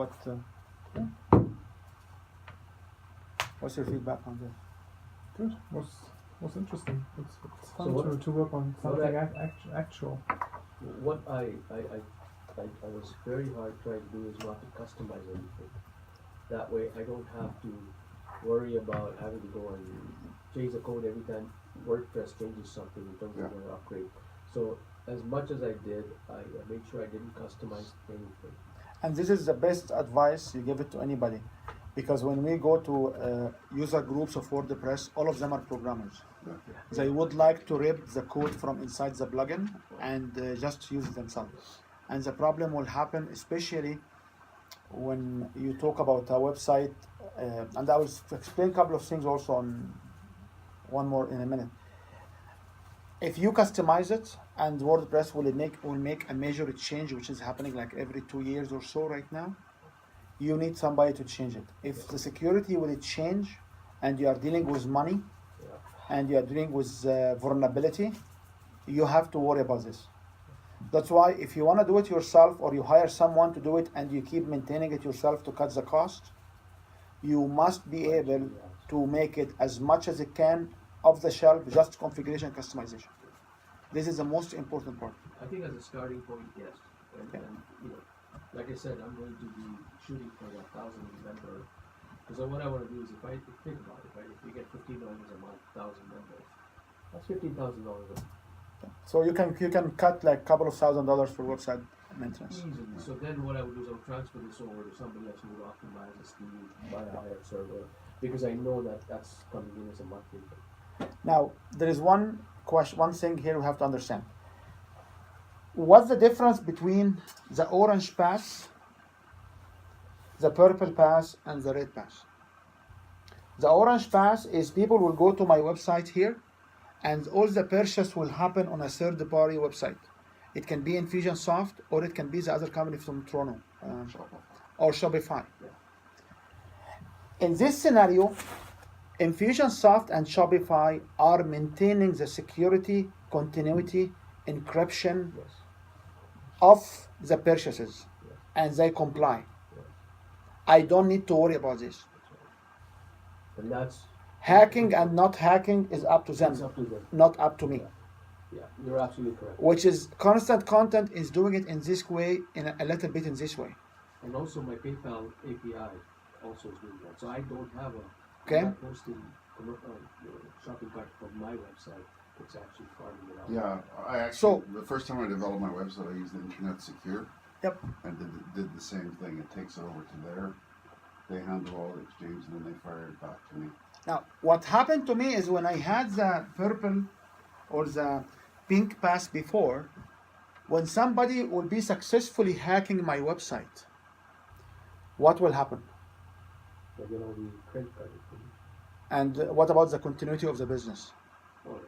what's your feedback on this? Good. Was interesting. It's fun So what- to work on what something I- actual. What I was very hard trying to do is not to customize anything. That way I don't have to worry about having to go and change the code every time WordPress changes something in terms of Yeah. their upgrade. So as much as I did, I made sure I didn't customize anything. And this is the best advice you give it to anybody, because when we go to user groups of WordPress, all of them are programmers. Yeah. They would like to rip the code from inside the plugin and just use it themselves. And the problem will happen, especially when you talk about a website, and I will explain a couple of things also on one more in a minute. If you customize it and WordPress will make a major change, which is happening like every 2 years or so right now, you need somebody to change it. If the security will change and you are dealing with money and you are dealing with vulnerability, you have to worry about this. That's why if you want to do it yourself or you hire someone to do it and you keep maintaining it yourself to cut the cost, you must be able to make it as much as it can off the shelf, just configuration and customization. This is the most important part. I think as a starting point, yes. And you know, like I said, I'm going to be shooting for a 1,000 member. Because what I want to do is if I think about it, right? If we get $15 a month, 1,000 members, that's $15,000 a month. So you can cut like a couple of $1,000 for website maintenance. Easily. So then what I would do is I would transfer this over to somebody else who would optimize the speed, buy a higher server, because I know that that's coming in as a monthly thing. Now, there is one thing here we have to understand. What's the difference between the orange pass, the purple pass, and the red pass? The orange pass is people will go to my website here, and all the purchase will happen on a third-party website. It can be Infusionsoft, or it can be the other company from Toronto, or Shopify. In this scenario, Infusionsoft and Shopify are maintaining the security, continuity, encryption Yes. of the purchases, and they comply. I don't need to worry about this. And that's Hacking and not hacking is up to them, it's up to them. not up to me. Yeah, you're absolutely correct. Which is constant content is doing it in this way, in a little bit in this way. And also my PayPal API also is doing that. So I don't have a Okay. I'm not posting shopping cart from my website. It's actually farming it out. Yeah, I actually, So- the first time I developed my website, I used Internet Secure. Yep. And did the same thing. It takes it over to there. They handle all the exchange and then they fire it back to me. Now, what happened to me is when I had the purple or the pink pass before, when somebody will be successfully hacking my website, what will happen? They're gonna be credit card information. And what about the continuity of the business? Oh,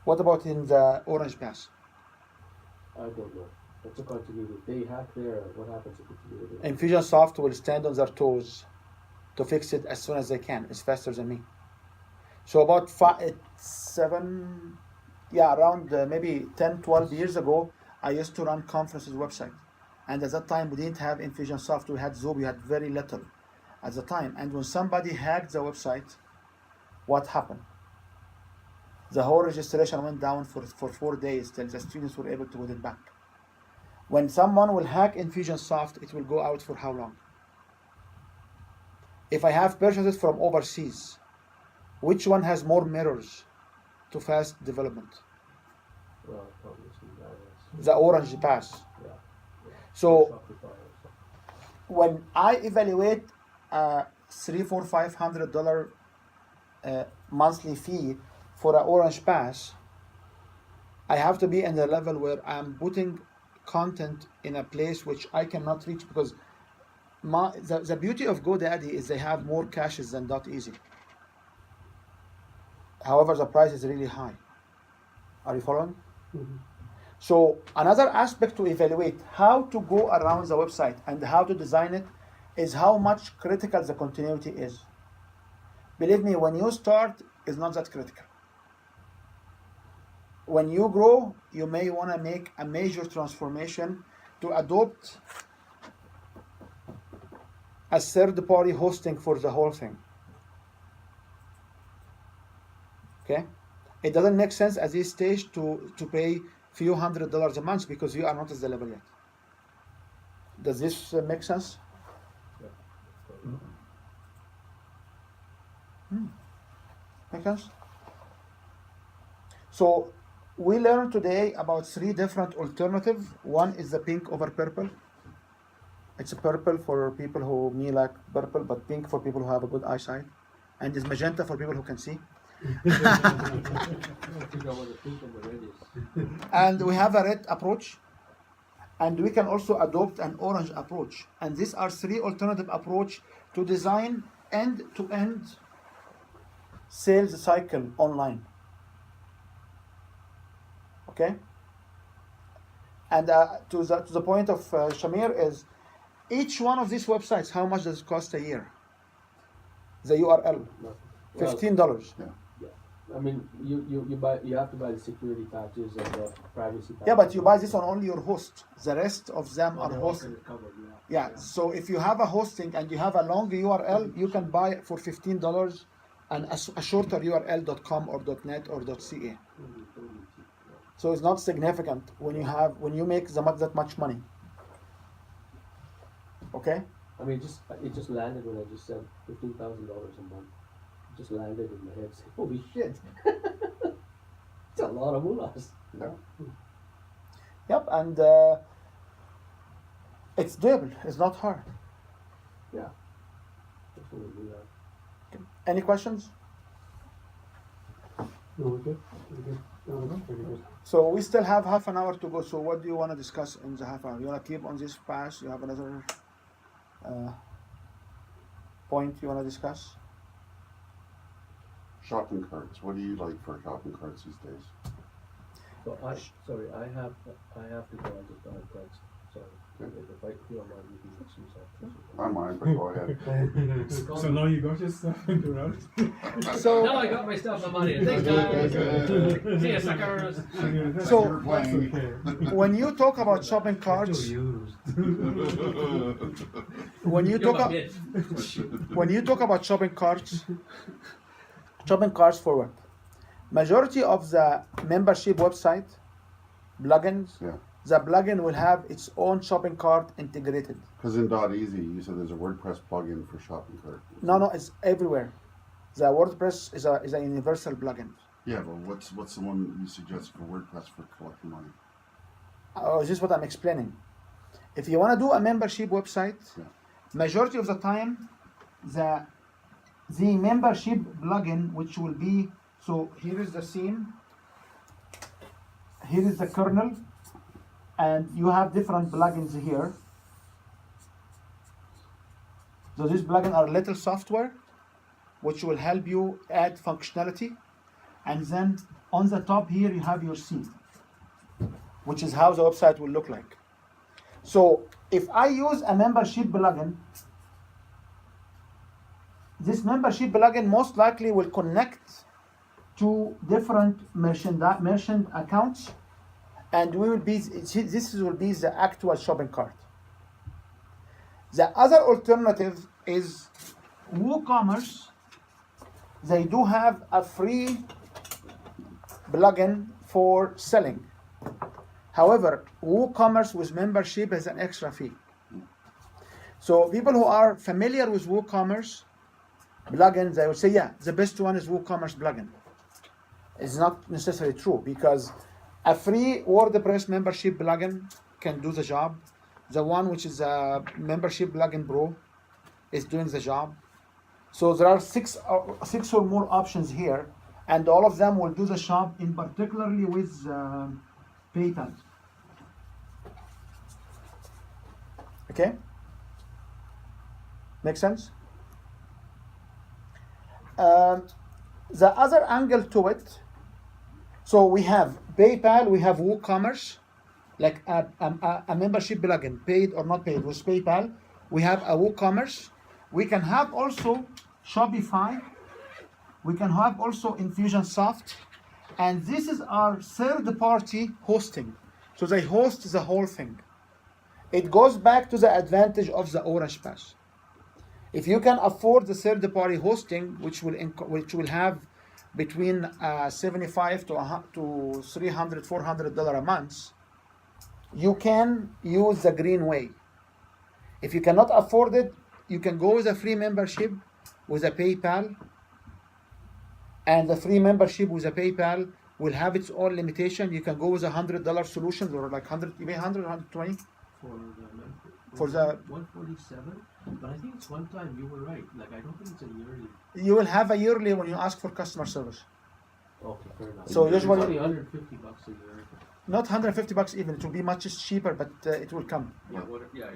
What about in the Orange Pass? I don't know. What's the continuity? If they hack there, what happens to continuity? Infusionsoft will stand on their toes to fix it as soon as they can. It's faster than me. So about around maybe 10, 12 years ago, I used to run conferences website. And at that time, we didn't have Infusionsoft. We had Zoom. We had very little at the time. And when somebody hacked the website, what happened? The whole registration went down for 4 days till the students were able to get it back. When someone will hack Infusionsoft, it will go out for how long? If I have purchases from overseas, which one has more mirrors to fast development? Well, probably iOS. The Orange Pass. Yeah. So Shopify or something. when I evaluate a $300-$500 monthly fee for an Orange Pass, I have to be in the level where I'm putting content in a place which I cannot reach, because the beauty of GoDaddy is they have more caches than .easy. However, the price is really high. Are you following? So another aspect to evaluate how to go around the website and how to design it is how much critical the continuity is. Believe me, when you start, it's not that critical. When you grow, you may want to make a major transformation to adopt a third-party hosting for the whole thing. Okay? It doesn't make sense at this stage to pay few $100s a month because you are not at the level yet. Does this make sense? Make sense? So we learned today about 3 different alternatives. One is the pink over purple. It's a purple for people who me like purple, but pink for people who have a good eyesight. And it's magenta for people who can see. I think I want to think of the red is. And we have a red approach. And we can also adopt an orange approach. And these are 3 alternative approach to design end-to-end sales cycle online. Okay? And to the point of Shamir is, each one of these websites, how much does it cost a year? The URL, Well, $15. I mean, you have to buy the security patches and the privacy patches. Yeah, but you buy this on only your host. The rest of them are they're all hosted. covered, Yeah, so if you have a hosting and you have a long URL, you can buy it for $15 and a shorter URL.com or .net or .ca. So it's not significant when you make that much money. Okay? I mean, it just landed when I just said $15,000 a month. It just landed in my head. Saying, holy shit! It's a lot of mullahs. Yeah. Yep, and it's doable. It's not hard. Yeah. Definitely do that. Any questions? No, we're good. We're good. No, we're pretty good. So we still have half an hour to go. So what do you want to discuss in the half hour? You want to keep on this pass? You have another point you want to discuss? Shopping carts. What do you like for shopping carts these days? So I have to go on the dark cards. Sorry. If you don't mind, you can excuse that. I mind, but go ahead. So now you got your stuff into route. So Now I got my stuff. I'm out of here. Thanks, guys. See ya, suckers. So- You're playing. when you talk about shopping carts, when you You're talk my bitch. when you talk about shopping carts for what? Majority of the membership website plugins, Yeah. the plugin will have its own shopping cart integrated. Because in .easy, you said there's a WordPress plugin for shopping cart. No, it's everywhere. The WordPress is a universal plugin. Yeah, but what's the one you suggest for WordPress for collecting money? This is what I'm explaining. If you want to do a membership website, Yeah. majority of the time, the membership plugin, which will be, so here is the theme, here is the kernel, and you have different plugins here. So these plugins are little software which will help you add functionality. And then on the top here you have your scene, which is how the website will look like. So if I use a membership plugin, this membership plugin most likely will connect to different merchant accounts, and this will be the actual shopping cart. The other alternative is WooCommerce. They do have a free plugin for selling. However, WooCommerce with membership has an extra fee. So people who are familiar with WooCommerce plugin, they will say, yeah, the best one is WooCommerce plugin. It's not necessarily true, because a free WordPress membership plugin can do the job. The one which is a membership plugin pro is doing the job. So there are six or more options here, and all of them will do the job, in particularly with PayPal. Okay? Make sense? The other angle to it, so we have PayPal, we have WooCommerce, like a membership plugin, paid or not paid, with PayPal. We have a WooCommerce. We can have also Shopify. We can have also Infusionsoft. And this is our third-party hosting. So they host the whole thing. It goes back to the advantage of the Orange Pass. If you can afford the third-party hosting, which will have between $75 to $300, $400 a month, you can use the green way. If you cannot afford it, you can go with a free membership with a PayPal, and the free membership with a PayPal will have its own limitation. You can go with $100 solutions, or like 100, you pay 100, 120 for the 147. But I think it's one time. You were right. Like, I don't think it's a yearly. You will have a yearly when you ask for customer service. Okay, fair enough. So it's usually only $150 a year. not $150 even. It will be much cheaper, but it will come. Yeah, yeah.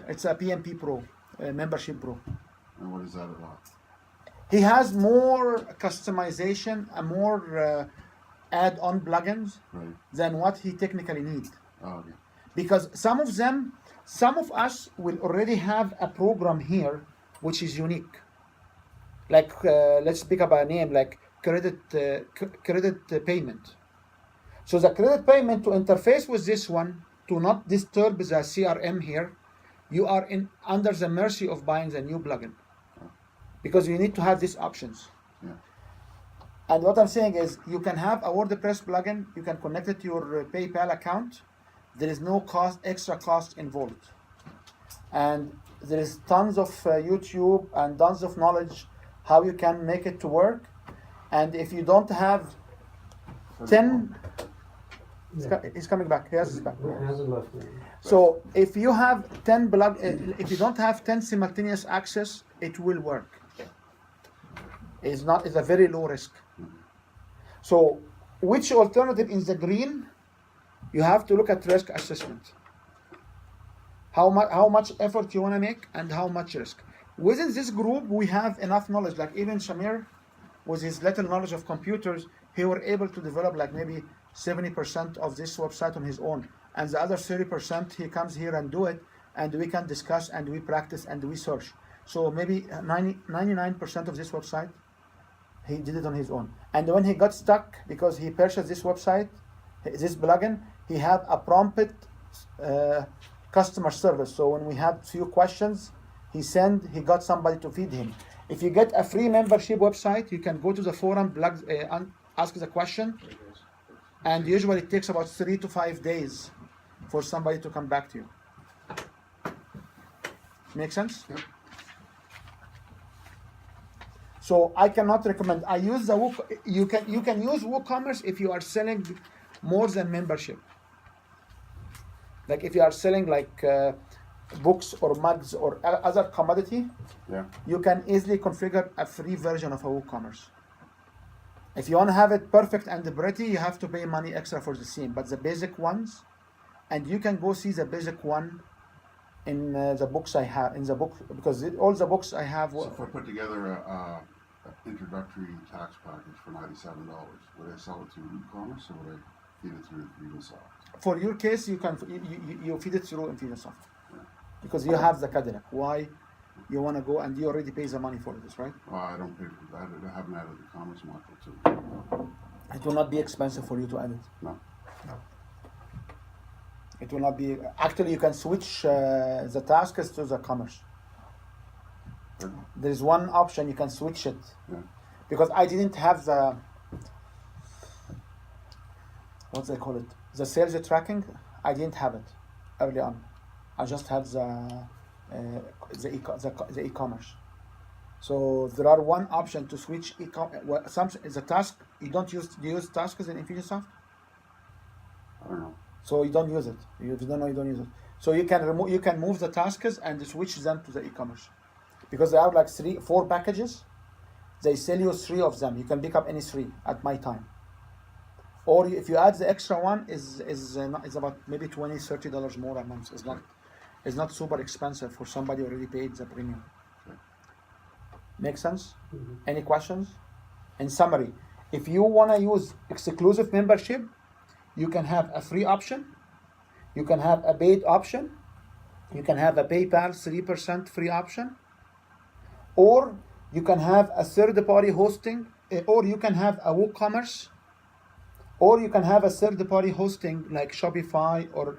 It's a PMP Pro, membership pro. And what is that about? He has more customization and more add-on plugins Right. than what he technically needs. Oh, okay. Because some of us will already have a program here which is unique. Like let's pick up a name like credit payment. So the credit payment, to interface with this one, to not disturb the CRM here, you are under the mercy of buying the new plugin, because you need to have these options. Yeah. And what I'm saying is, you can have a WordPress plugin, you can connect it to your PayPal account. There is no extra cost involved. And there is tons of YouTube and tons of knowledge how you can make it to work. And if you don't have 10, he's coming back. He has back. It hasn't left me. So if you have 10 if you don't have 10 simultaneous access, it will work. It's a very low risk. So which alternative is the green? You have to look at risk assessment. How much effort you want to make and how much risk. Within this group, we have enough knowledge. Like even Shamir, with his little knowledge of computers, he were able to develop like maybe 70% of this website on his own. And the other 30%, he comes here and do it, and we can discuss and we practice and we search. So maybe 99% of this website, he did it on his own. And when he got stuck because he purchased this website, this plugin, he had a prompted customer service. So when we had few questions, he got somebody to feed him. If you get a free membership website, you can go to the forum, ask the question, and usually it takes about 3 to 5 days for somebody to come back to you. Make sense? Yep. So I cannot recommend. I use the you can use WooCommerce if you are selling more than membership. Like if you are selling like books or mugs or other commodity, Yeah. you can easily configure a free version of a WooCommerce. If you want to have it perfect and pretty, you have to pay money extra for the theme. But the basic ones, and you can go see the basic one in the books I have, in the book, because all the books I have, So if I put together a introductory tax package for $97, would I sell it to WooCommerce or would I feed it through Infusionsoft? for your case, you can you feed it through Infusionsoft because you have the Cadillac. Why you want to go and you already pay the money for this, right? Well, I don't pay for that. I haven't added the commerce module to it. It will not be expensive for you to add it. No. It will not be. Actually, you can switch the tasks to the commerce. Okay. There is one option you can switch it Yeah. because I didn't have the what they call it, the sales tracking. I didn't have it early on. I just had the e-commerce. So there are one option to switch some the task. You don't use, do you use tasks in Infusionsoft? I don't know. So you don't use it. If you don't know, you don't use it. So you can remove, you can move the tasks and switch them to the e-commerce, because they have like 4 packages. They sell you 3 of them. You can pick up any 3 at my time. Or if you add the extra one, is about maybe $20-30 more a month. It's not super expensive for somebody who already paid the premium. Make sense? Mhm. Any questions? In summary, if you want to use exclusive membership, you can have a free option, you can have a paid option, you can have a PayPal 3% free option, or you can have a third-party hosting, or you can have a WooCommerce, or you can have a third-party hosting like Shopify or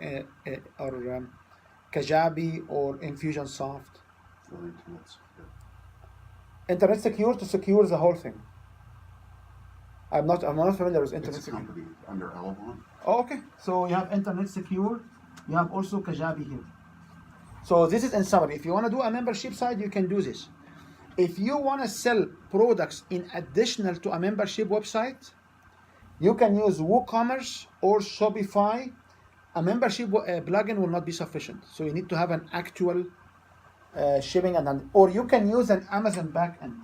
Kajabi or Infusionsoft. Or internet secure. Internet secure to secure the whole thing. I'm not familiar with internet It's a secure. company under Elevon. Oh, okay. So you have internet secure. You have also Kajabi here. So this is in summary. If you want to do a membership site, you can do this. If you want to sell products in additional to a membership website, you can use WooCommerce or Shopify. A membership plugin will not be sufficient. So you need to have an actual shipping and or you can use an Amazon backend.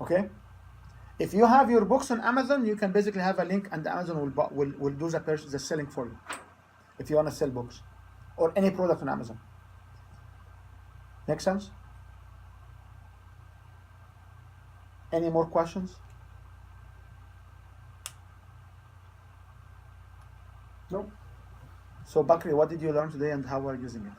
Okay. If you have your books on Amazon, you can basically have a link, and Amazon will do the selling for you. If you want to sell books or any product on Amazon. Make sense? Any more questions? No. So Bakri, what did you learn today, and how are you using it?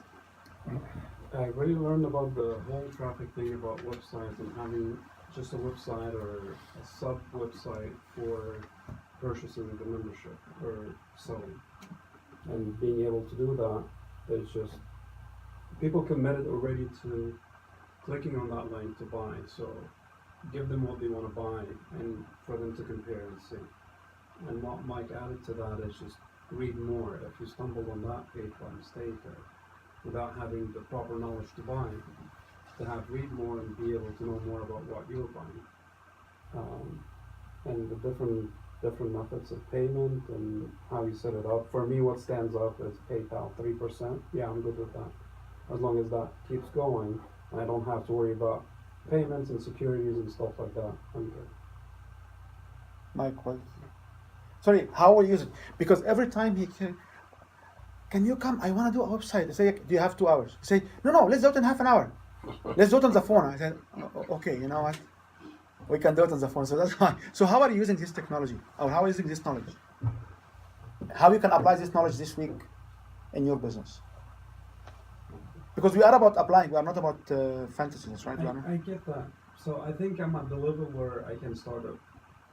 I really learned about the whole traffic thing about websites and having just a website or a sub website for purchasing the membership or selling. And being able to do that, it's just people committed already to clicking on that link to buy. So give them what they want to buy and for them to compare and see. And what Mike added to that is just read more. If you stumbled on that page by mistake or without having the proper knowledge to buy, to have read more and be able to know more about what you're buying. And the different methods of payment and how you set it up. For me, what stands out is PayPal 3%. Yeah, I'm good with that. As long as that keeps going, I don't have to worry about payments and securities and stuff like that. I'm good. Mike, what? Sorry, how will you use it? Because every time he can you come? I want to do a website. I say, do you have 2 hours? He say, no, let's do it in half an hour. Let's do it on the phone. I said, okay, you know what? We can do it on the phone. So that's fine. So how are you using this technology? Or how are you using this knowledge? How you can apply this knowledge this week in your business? Because we are about applying. We are not about fantasies, right? I get that. So I think I'm at the level where I can start a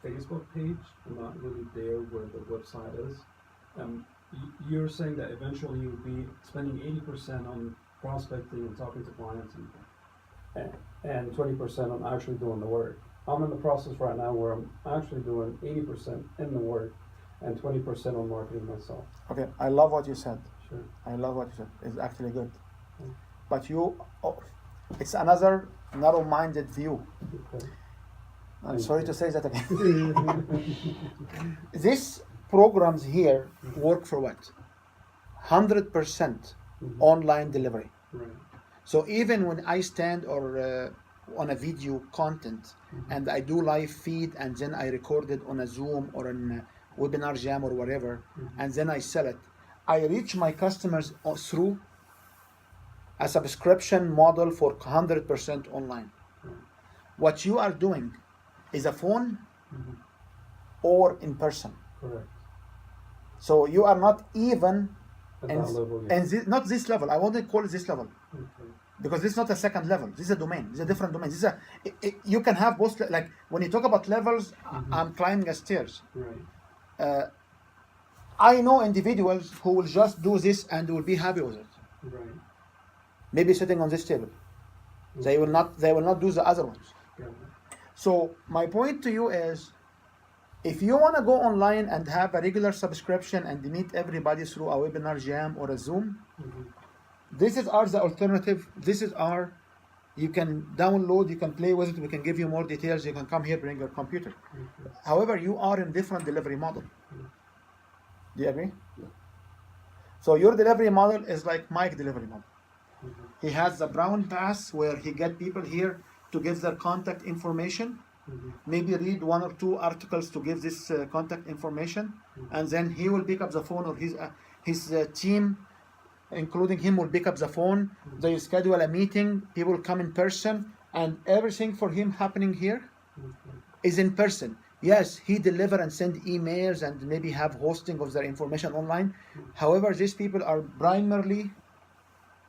Facebook page. I'm not really there where the website is. You're saying that eventually you'll be spending 80% on prospecting and talking to clients and 20% on actually doing the work. I'm in the process right now where I'm actually doing 80% in the work and 20% on marketing myself. Okay, I love what you said. Sure. I love what you said. It's actually good. Mm. But it's another narrow-minded view. Okay. I'm sorry to say that again. These programs here work for what? 100% online delivery. Right. So even when I stand or on a video content and I do live feed and then I record it on a Zoom or Webinar Jam or whatever, and then I sell it. I reach my customers through a subscription model for 100% online. What you are doing is a phone or in person. Correct. So you are not even At and, that level, yeah. and not this level. I won't call it this level Okay. because this is not a second level. This is a domain. This is a different domain. This is you can have both. Like when you talk about levels, I'm climbing a stairs. Right. I know individuals who will just do this and will be happy with it. Right. Maybe sitting on this table. They will not do the other ones. Got it. So my point to you is, if you want to go online and have a regular subscription and meet everybody through a webinar jam or a Zoom, this is the alternative. This is you can download, you can play with it, we can give you more details, you can come here, bring your computer. However, you are in different delivery model. Do you agree? So your delivery model is like Mike's delivery model. He has the brown pass where he get people here to give their contact information, maybe read 1 or 2 articles to give this contact information, and then he will pick up the phone, or his team, including him, will pick up the phone. They schedule a meeting, people come in person, and everything for him happening here is in person. Yes, he deliver and send emails and maybe have hosting of their information online. However, these people are primarily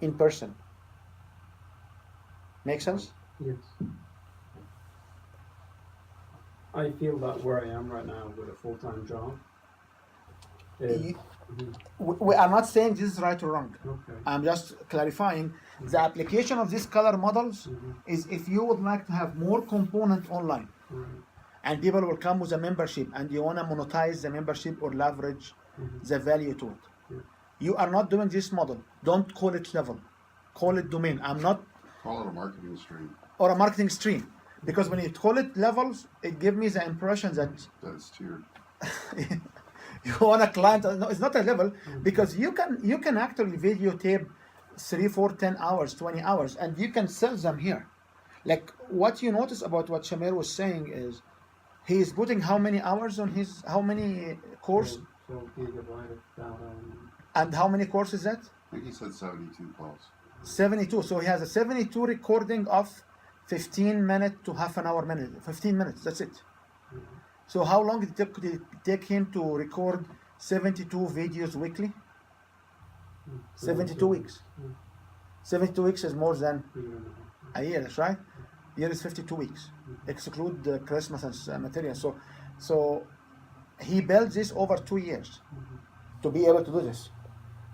in person. Make sense? Yes. I feel that where I am right now with a full-time job. We are not saying this is right or wrong. Okay. I'm just clarifying. The application of these color models is if you would like to have more component online, Right. and people will come with a membership, and you want to monetize the membership or leverage the value to it. You are not doing this model. Don't call it level. Call it domain. I'm not, Call it a marketing stream. or a marketing stream. Because when you call it levels, it gives me the impression that That's tiered. you want a client. No, it's not a level, because you can actually videotape 3, 4, 10 hours, 20 hours, and you can sell them here. Like what you notice about what Shamir was saying is, he is putting how many hours on his, how many course, 12 gigabyte of data. and how many courses is that? I think he said 72 calls. 72. So he has a 72 recording of 15 minutes to half an hour minute, 15 minutes, that's it. So how long did it take him to record 72 videos weekly? 72 weeks. 72 weeks is more than a year, that's right? Year is 52 weeks. Exclude the Christmas and material. So he built this over 2 years to be able to do this.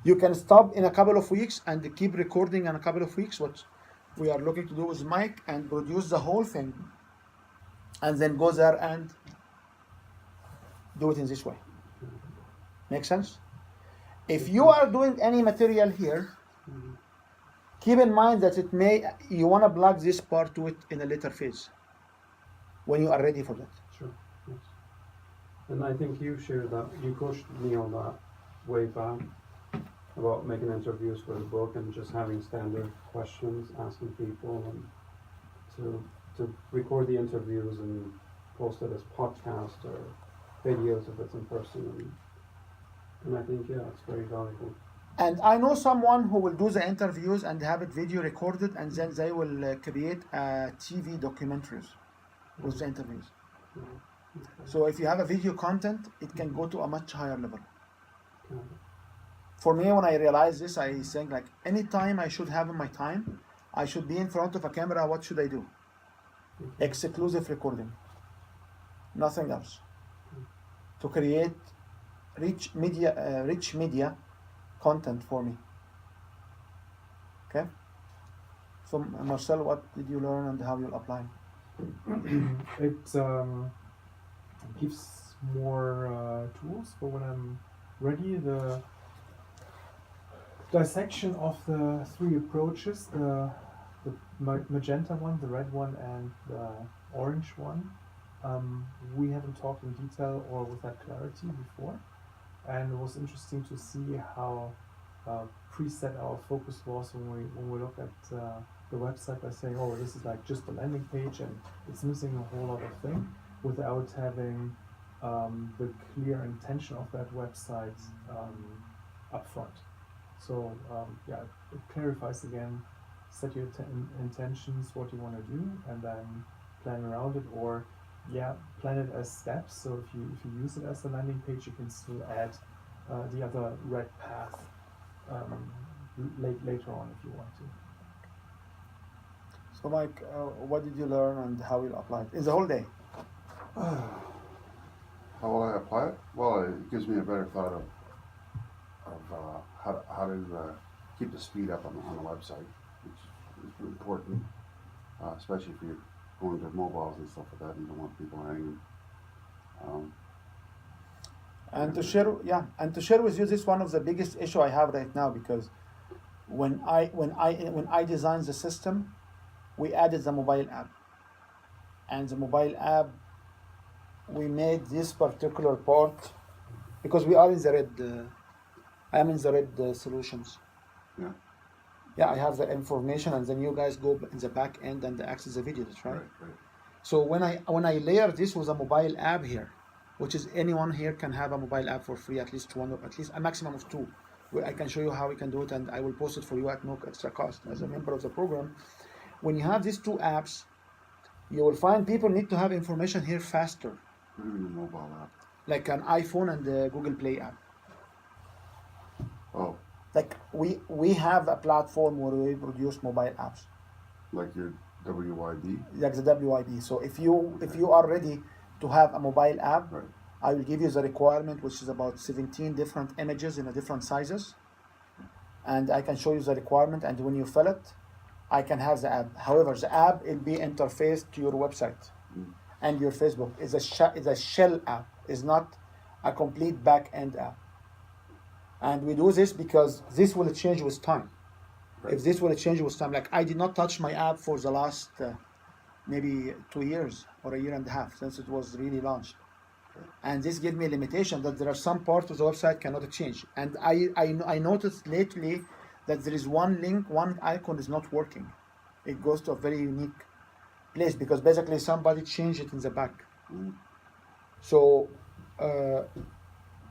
You can stop in a couple of weeks and keep recording in a couple of weeks, what we are looking to do with Mike, and produce the whole thing, and then go there and do it in this way. Make sense? If you are doing any material here, keep in mind that you want to plug this part to it in a later phase, when you are ready for that. Sure. Yes. And I think you shared that, you coached me on that way back about making interviews for the book and just having standard questions, asking people, and to record the interviews and post it as podcast or videos if it's in person. And I think, yeah, it's very valuable. And I know someone who will do the interviews and have it video recorded, and then they will create TV documentaries with the interviews. So if you have a video content, it can go to a much higher level. For me, when I realized this, I think like anytime I should have in my time, I should be in front of a camera. What should I do? Exclusive recording, nothing else. To create rich media content for me. Okay. So Marcel, what did you learn and how you apply? It gives more tools for when I'm ready. The dissection of the 3 approaches, the magenta one, the red one, and the orange one, we haven't talked in detail or with that clarity before, and it was interesting to see how preset our focus was when we look at the website by saying, oh, this is like just a landing page and it's missing a whole lot of things, without having the clear intention of that website up front. So yeah, it clarifies again, set your intentions, what you want to do, and then plan around it, or yeah, plan it as steps. So if you use it as a landing page, you can still add the other red path later on if you want to. So Mike, what did you learn and how will you apply it? It's the whole day. How will I apply it? Well, it gives me a better thought of how to keep the speed up on the website, which is important, especially if you're going to mobiles and stuff like that. You don't want people hanging. And to share with you, this is one of the biggest issue I have right now, because when I designed the system, we added the mobile app, and the mobile app, we made this particular part because we are in the red. I am in the red solutions. Yeah. Yeah, I have the information, and then you guys go in the back end and access the videos, right? Right. So when I layer this with a mobile app here, which is anyone here can have a mobile app for free, at least one, or at least a maximum of two. Where I can show you how we can do it, and I will post it for you at no extra cost as a member of the program. When you have these two apps, you will find people need to have information here faster, Even the mobile app. like an iPhone and the Google Play app. Oh, Like we have a platform where we produce mobile apps, like your WYD. like the WIB. So if you are ready to have a mobile app, Right. I will give you the requirement, which is about 17 different images in a different sizes, and I can show you the requirement. And when you fill it, I can have the app. However, the app will be interfaced to your website and your Facebook. It's a shell app. It's not a complete back end app. And we do this because this will change with time. Right. If this will change with time, like I did not touch my app for the last maybe 2 years or a year and a half since it was really launched. And this gave me a limitation that there are some parts of the website cannot change. And I noticed lately that there is one link, one icon is not working. It goes to a very unique place because basically somebody changed it in the back. So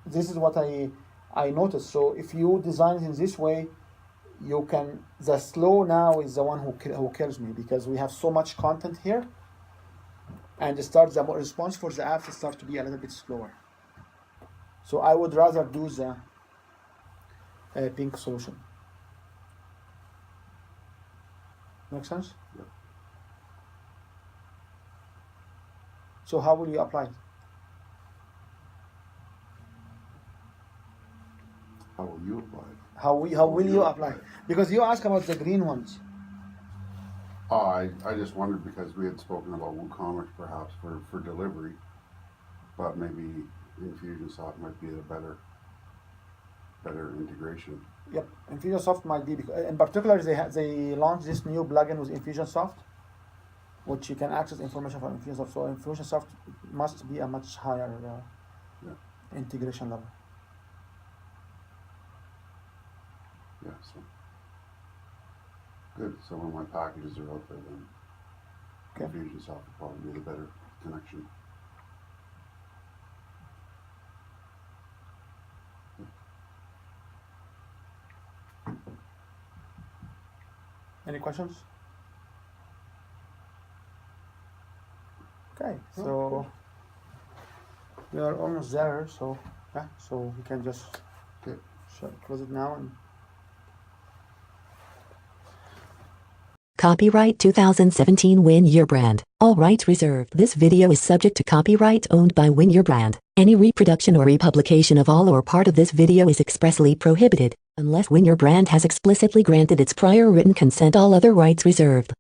this is what I noticed. So if you design it in this way, you can, the slow now is the one who kills me, because we have so much content here, and the response for the apps start to be a little bit slower. So I would rather do the pink solution. Make sense? Yep. So how will you apply it? How will you apply it? How will you apply it? Because you asked about the green ones. Oh, I just wondered because we had spoken about WooCommerce perhaps for delivery, but maybe Infusionsoft might be a better integration. Yep, Infusionsoft might be, because in particular they launched this new plugin with Infusionsoft, which you can access information from Infusionsoft. So Infusionsoft must be a much higher integration level. Yeah, so good. So when my packages are out there, then Okay. Infusionsoft will probably be the better connection. Any questions? Okay, so we are almost there. So yeah, so we can just Okay. close it now and. Copyright 2017 Win Your Brand. All rights reserved. This video is subject to copyright owned by Win Your Brand. Any reproduction or republication of all or part of this video is expressly prohibited, unless Win Your Brand has explicitly granted its prior written consent. All other rights reserved.